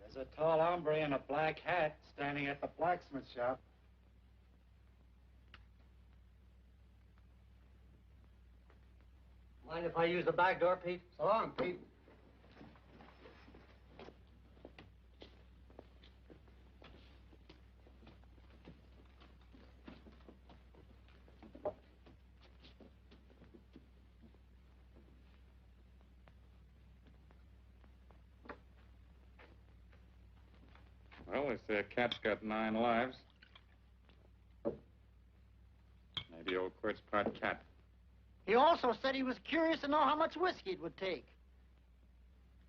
There's a tall hombre in a black hat standing at the blacksmith shop. Mind if I use the back door, Pete? So long, Pete. Well, they say a cat's got 9 lives. Maybe old Quirt's part cat. He also said he was curious to know how much whiskey it would take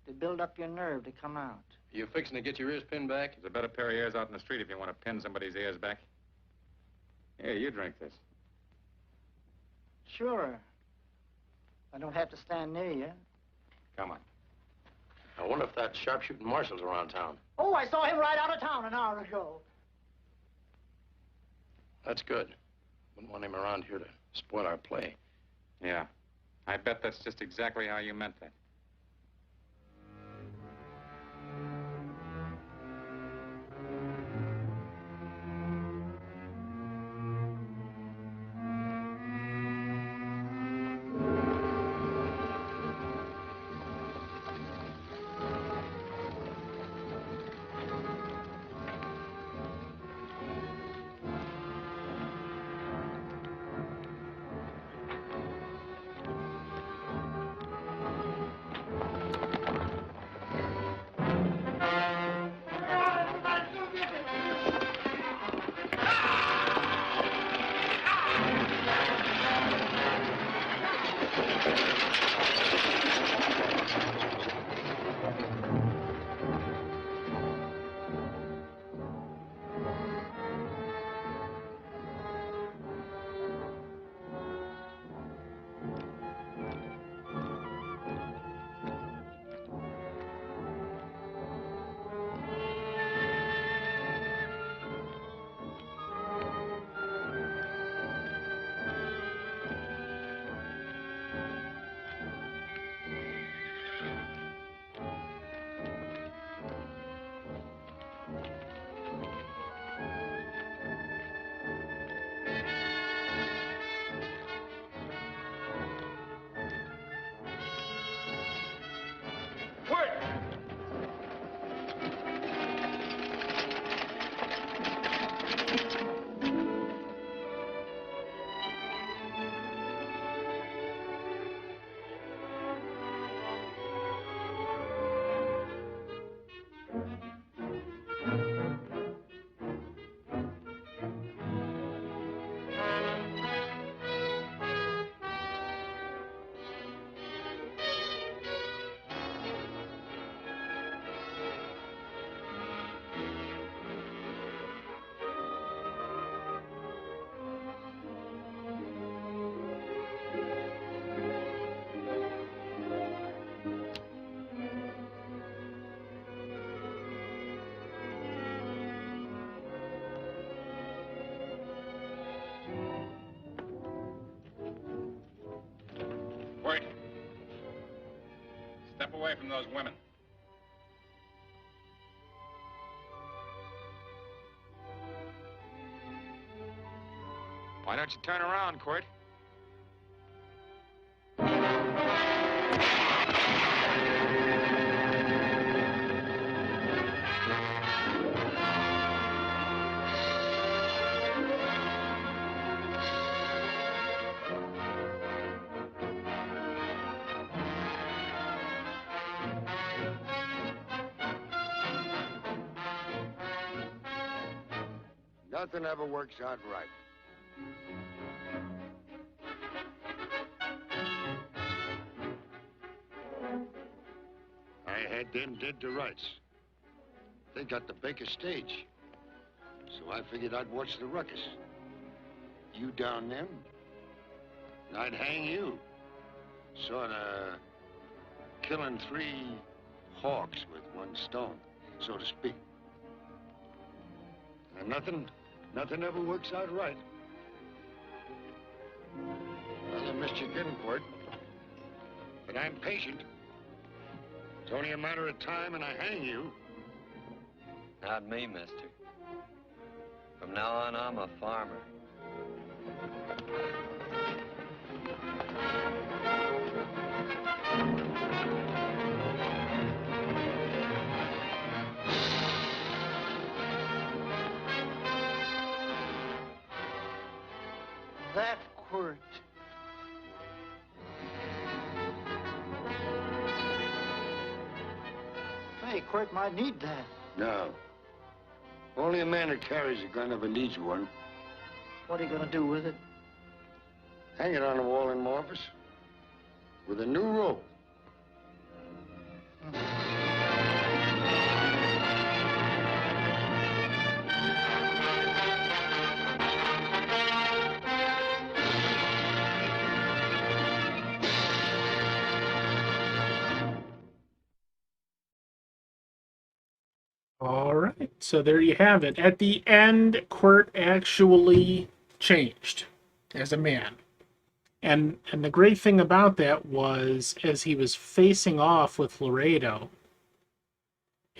to build up your nerve to come out. You fixing to get your ears pinned back? There's a better pair of ears out in the street if you want to pin somebody's ears back. Here, you drink this. Sure. I don't have to stand near you. Come on. I wonder if that sharpshooting marshal's around town. Oh, I saw him ride out of town an hour ago. That's good. Wouldn't want him around here to spoil our play. Yeah. I bet that's just exactly how you meant that. away from those women. Why don't you turn around, Quirt? Nothing ever works out right. I had them dead to rights. They got the Baker stage. So I figured I'd watch the ruckus. You down them, and I'd hang you. Sorta killing 3 hawks with 1 stone, so to speak. And nothing ever works out right. Well, I missed you getting for it. But I'm patient. It's only a matter of time and I hang you. Not me, mister. From now on, I'm a farmer. That Quirt. Hey, Quirt might need that. No. Only a man who carries a gun ever needs one. What are you gonna do with it? Hang it on the wall in my office with a new rope. All right, so there you have it. At the end, Quirt actually changed as a man. And the great thing about that was, as he was facing off with Laredo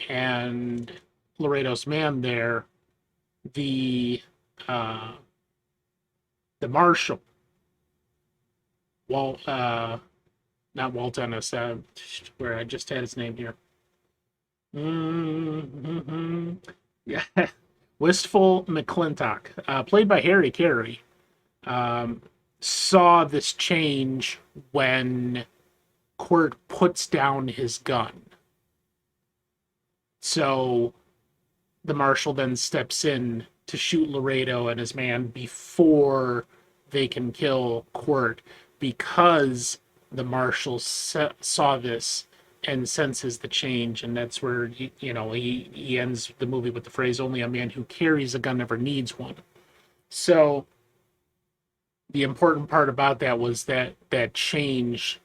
and Laredo's man there, the marshal, not Walt Ennis, where I just had his name here. Yeah, Wistful McClintock, played by Harry Carey, saw this change when Quirt puts down his gun. So the marshal then steps in to shoot Laredo and his man before they can kill Quirt, because the marshal saw this and senses the change, and that's where he ends the movie with the phrase, "Only a man who carries a gun never needs one." So the important part about that was that change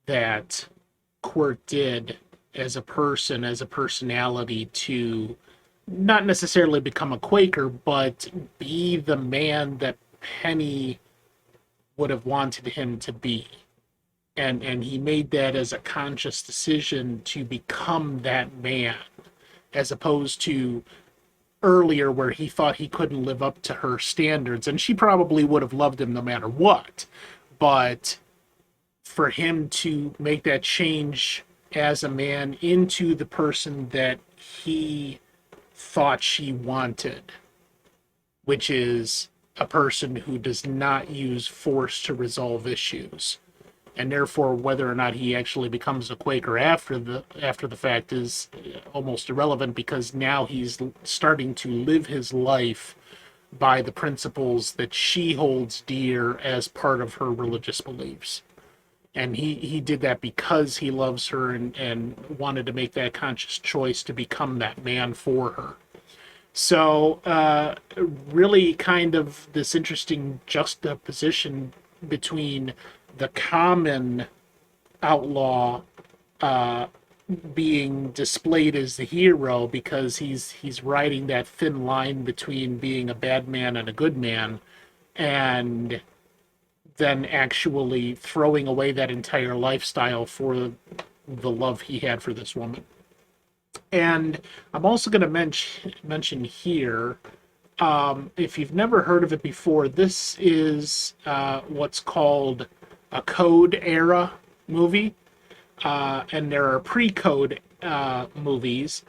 that Quirt did as a person, as a personality, to not necessarily become a Quaker, but be the man that Penny would have wanted him to be. And he made that as a conscious decision to become that man, as opposed to earlier where he thought he couldn't live up to her standards. And she probably would have loved him no matter what. But for him to make that change as a man into the person that he thought she wanted, which is a person who does not use force to resolve issues, and therefore whether or not he actually becomes a Quaker after the fact is almost irrelevant, because now he's starting to live his life by the principles that she holds dear as part of her religious beliefs. And he did that because he loves her and wanted to make that conscious choice to become that man for her. So really kind of this interesting juxtaposition between the common outlaw being displayed as the hero because he's riding that thin line between being a bad man and a good man, and then actually throwing away that entire lifestyle for the love he had for this woman. And I'm also going to mention here, if you've never heard of it before, this is what's called a Code era movie, and there are pre-Code movies.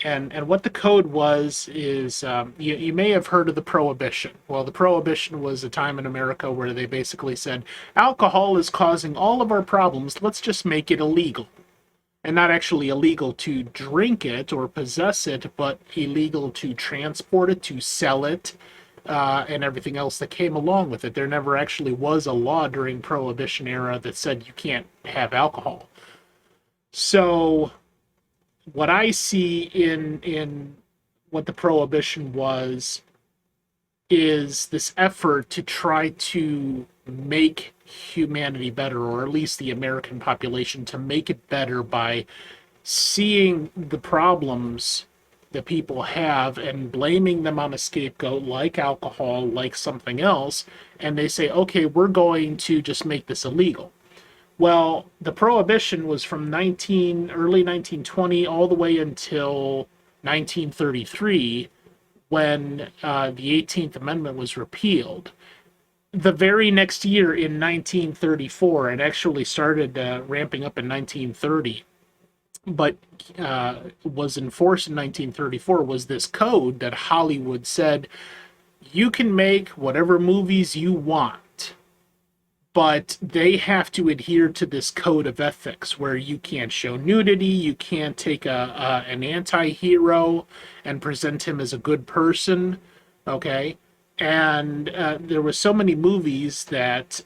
And what the Code was is, you may have heard of the Prohibition. Well, the Prohibition was a time in America where they basically said, alcohol is causing all of our problems, let's just make it illegal. And not actually illegal to drink it or possess it, but illegal to transport it, to sell it, and everything else that came along with it. There never actually was a law during Prohibition era that said you can't have alcohol. So what I see in what the Prohibition was is this effort to try to make humanity better, or at least the American population, to make it better by seeing the problems that people have and blaming them on a scapegoat like alcohol, like something else, and they say, okay, we're going to just make this illegal. Well, the Prohibition was from early 1920 all the way until 1933, when the 18th Amendment was repealed. The very next year, in 1934, it actually started ramping up in 1930, but was enforced in 1934, was this code that Hollywood said, you can make whatever movies you want, but they have to adhere to this code of ethics where you can't show nudity, you can't take an anti-hero and present him as a good person, okay? And there were so many movies that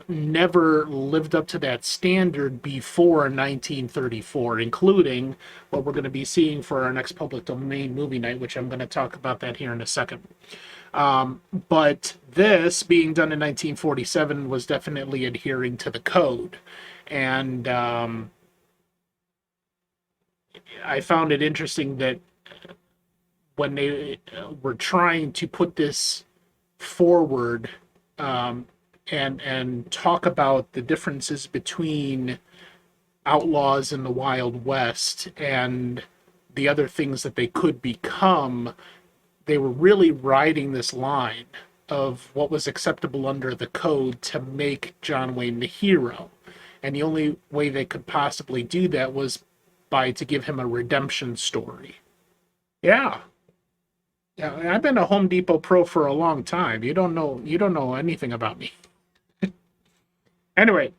never lived up to that standard before 1934, including what we're going to be seeing for our next public domain movie night, which I'm going to talk about that here in a second. But this, being done in 1947, was definitely adhering to the code. And I found it interesting that when they were trying to put this forward and talk about the differences between outlaws in the Wild West and the other things that they could become, they were really riding this line of what was acceptable under the code to make John Wayne the hero. And the only way they could possibly do that was to give him a redemption story. Yeah. Yeah, I've been a Home Depot pro for a long time. You don't know anything about me. Anyway,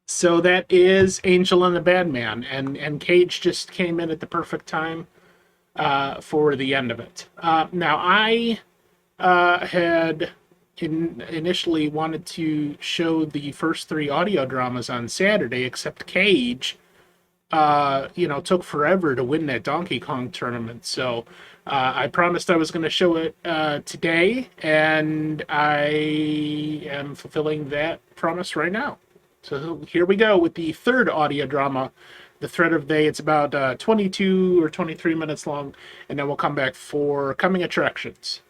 so that is Angel and the Badman, and Cage just came in at the perfect time for the end of it. Now, I had initially wanted to show the first 3 audio dramas on Saturday, except Cage, took forever to win that Donkey Kong tournament. So I promised I was going to show it today, and I am fulfilling that promise right now. So here we go with the 3rd audio drama, The Thread of Day. It's about 22 or 23 minutes long, and then we'll come back for Coming Attractions.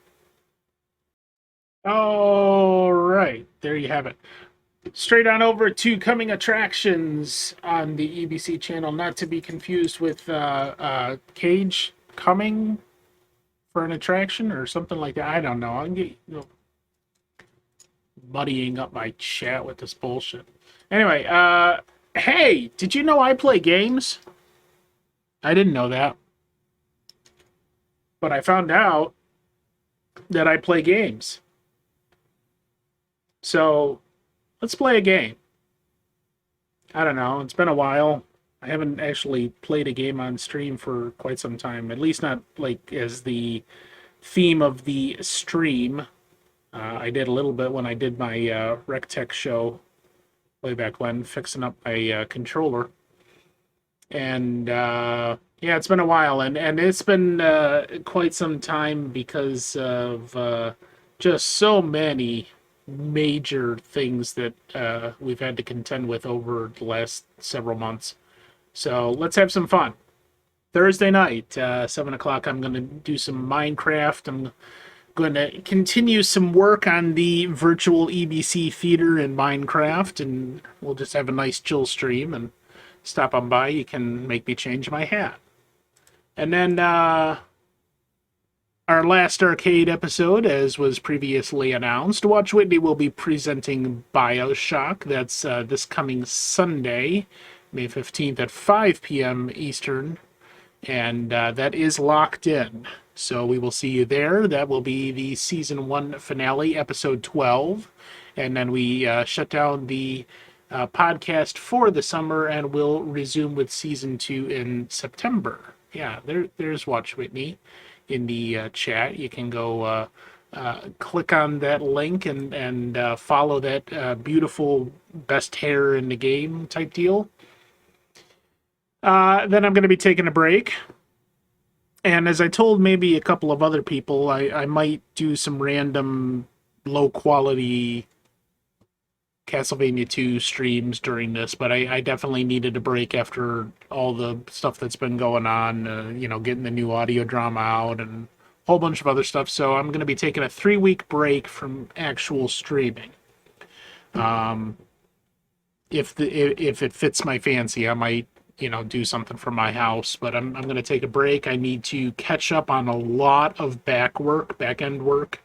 All right, there you have it. Straight on over to Coming Attractions on the EBC channel, not to be confused with Cage Coming for an Attraction or something like that. I don't know. I'm getting muddying up my chat with this bullshit. Anyway, hey, did you know I play games? I didn't know that. But I found out that I play games. So, let's play a game. I don't know, it's been a while. I haven't actually played a game on stream for quite some time, at least not like as the theme of the stream. I did a little bit when I did my Rec Tech show way back when, fixing up my controller. And yeah, it's been a while, and it's been quite some time because of just so many major things that we've had to contend with over the last several months. So let's have some fun. Thursday night, 7 o'clock, I'm going to do some Minecraft. I'm going to continue some work on the virtual EBC theater in Minecraft, and we'll just have a nice chill stream. And stop on by. You can make me change my hat. And then our last arcade episode, as was previously announced, Watch Whitney will be presenting BioShock. That's this coming Sunday, May 15th at 5 p.m. Eastern. And that is locked in. So we will see you there. That will be the Season 1 finale, Episode 12. And then we shut down the podcast for the summer and we'll resume with Season 2 in September. Yeah, there's Watch Whitney in the chat. You can go click on that link and follow that beautiful best hair in the game type deal. Then I'm going to be taking a break. And as I told maybe a couple of other people, I might do some random low-quality Castlevania 2 streams during this, but I definitely needed a break after all the stuff that's been going on, getting the new audio drama out and a whole bunch of other stuff. So I'm going to be taking a 3-week break from actual streaming. If it fits my fancy, I might do something from my house, but I'm going to take a break. I need to catch up on a lot of back end work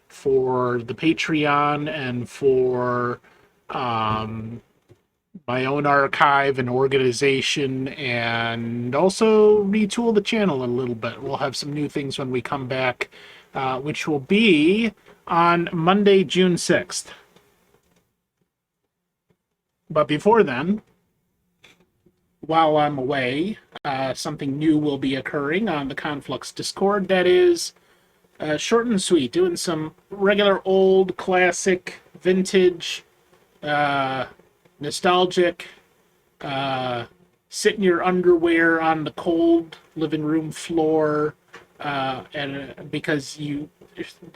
for the Patreon and for my own archive and organization, and also retool the channel a little bit. We'll have some new things when we come back, which will be on Monday, June 6th. But before then, while I'm away, something new will be occurring on the Conflux Discord. That is short and sweet, doing some regular old, classic, vintage, nostalgic, sit in your underwear on the cold living room floor, and because you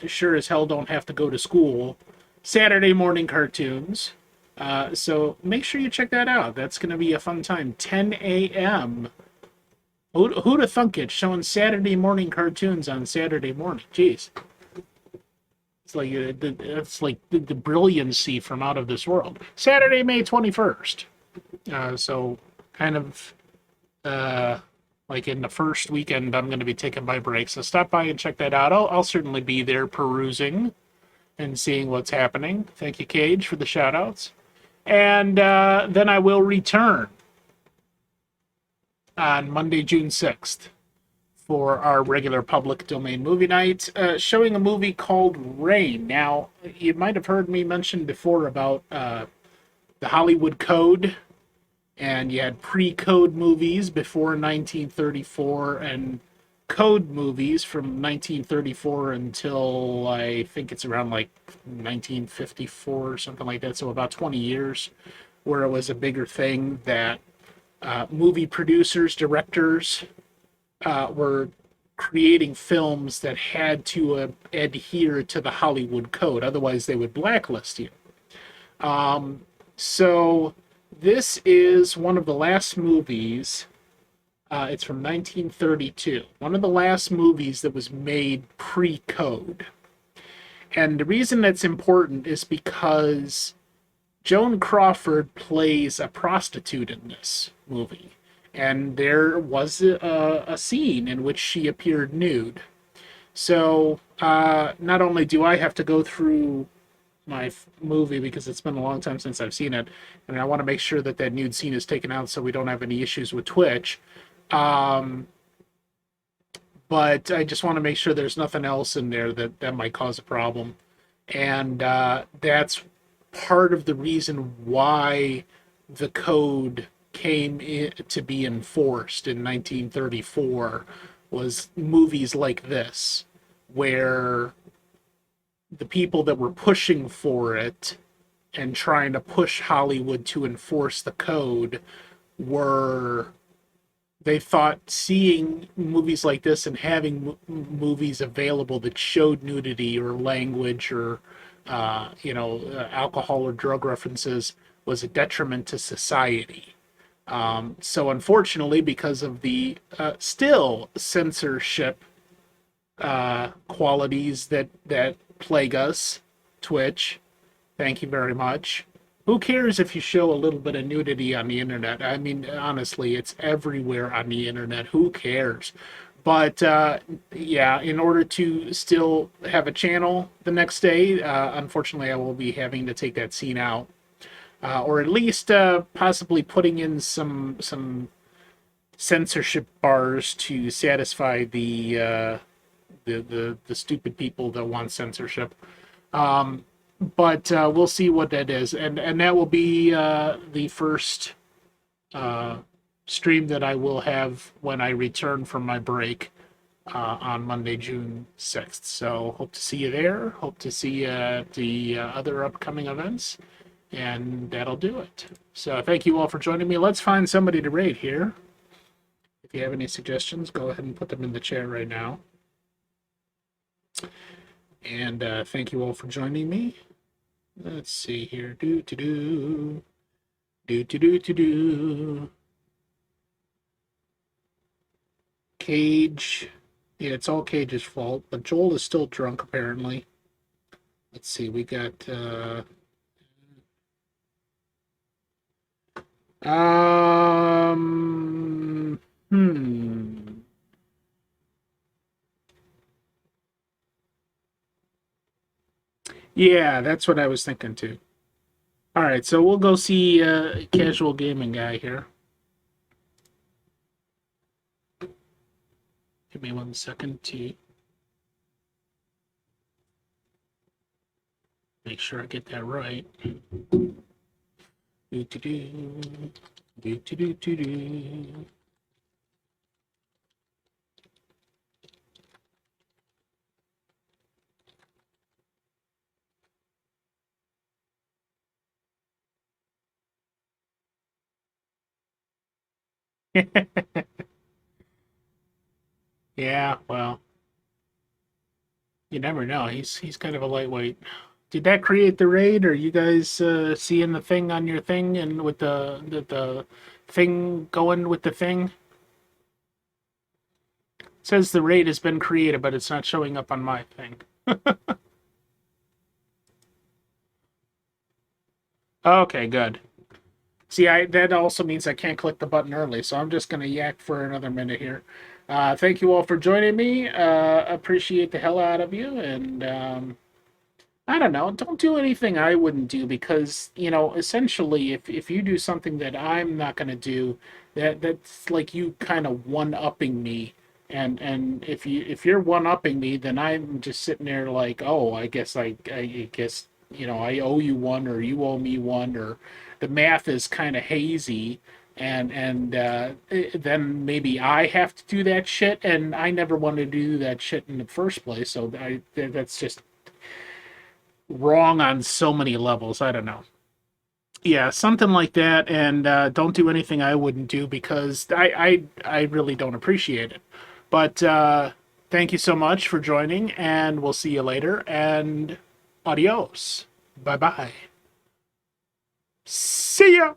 sure as hell don't have to go to school, Saturday morning cartoons. So make sure you check that out. That's going to be a fun time. 10 a.m. Who'd have thunk it? Showing Saturday morning cartoons on Saturday morning. Jeez. It's like the brilliancy from out of this world. Saturday, May 21st. So kind of like in the first weekend, I'm going to be taking my break. So stop by and check that out. I'll certainly be there perusing and seeing what's happening. Thank you, Cage, for the shout-outs. And then I will return on Monday, June 6th for our regular public domain movie night, showing a movie called Rain. Now, you might have heard me mention before about the Hollywood Code, and you had pre-code movies before 1934, and code movies from 1934 until I think it's around like 1954 or something like that, so about 20 years, where it was a bigger thing that movie producers, directors were creating films that had to adhere to the Hollywood Code, otherwise they would blacklist you. So this is one of the last movies. It's from 1932. One of the last movies that was made pre-code. And the reason that's important is because Joan Crawford plays a prostitute in this movie. And there was a scene in which she appeared nude. So not only do I have to go through my movie, because it's been a long time since I've seen it, and I want to make sure that that nude scene is taken out so we don't have any issues with Twitch. But I just want to make sure there's nothing else in there that might cause a problem. And that's part of the reason why the code came to be enforced in 1934, was movies like this, where the people that were pushing for it and trying to push Hollywood to enforce the code they thought seeing movies like this and having movies available that showed nudity or language or, alcohol or drug references was a detriment to society. So unfortunately, because of the still censorship qualities that plague us, Twitch, thank you very much. Who cares if you show a little bit of nudity on the internet? I mean, honestly, it's everywhere on the internet. Who cares? But yeah, in order to still have a channel the next day, unfortunately, I will be having to take that scene out, or at least possibly putting in some censorship bars to satisfy the stupid people that want censorship. But we'll see what that is, and that will be the first stream that I will have when I return from my break on Monday, June 6th. So hope to see you there. Hope to see you at the other upcoming events, and that'll do it. So thank you all for joining me. Let's find somebody to rate here. If you have any suggestions, go ahead and put them in the chat right now. And thank you all for joining me. Let's see here. Do. Cage. Yeah, it's all Cage's fault, but Joel is still drunk apparently. Let's see. We got Yeah, that's what I was thinking too. All right, so we'll go see Casual Gaming Guy here. Give me 1 second to make sure I get that right. Do. Yeah, well, you never know. He's kind of a lightweight. Did that create the raid? Are you guys seeing the thing on your thing and with the thing going with the thing? It says the raid has been created, but it's not showing up on my thing. Okay, good. See, that also means I can't click the button early, so I'm just going to yak for another minute here. Thank you all for joining me. Appreciate the hell out of you, and I don't know, don't do anything I wouldn't do because, essentially, if you do something that I'm not going to do, that's like you kind of one-upping me. And if you're one-upping me, then I'm just sitting there like, oh, I guess I owe you one or you owe me one or the math is kind of hazy and then maybe I have to do that shit and I never wanted to do that shit in the first place. So that's just wrong on so many levels. I don't know. Yeah, something like that, and don't do anything I wouldn't do because I really don't appreciate it. But thank you so much for joining, and we'll see you later. And adios. Bye bye. See ya.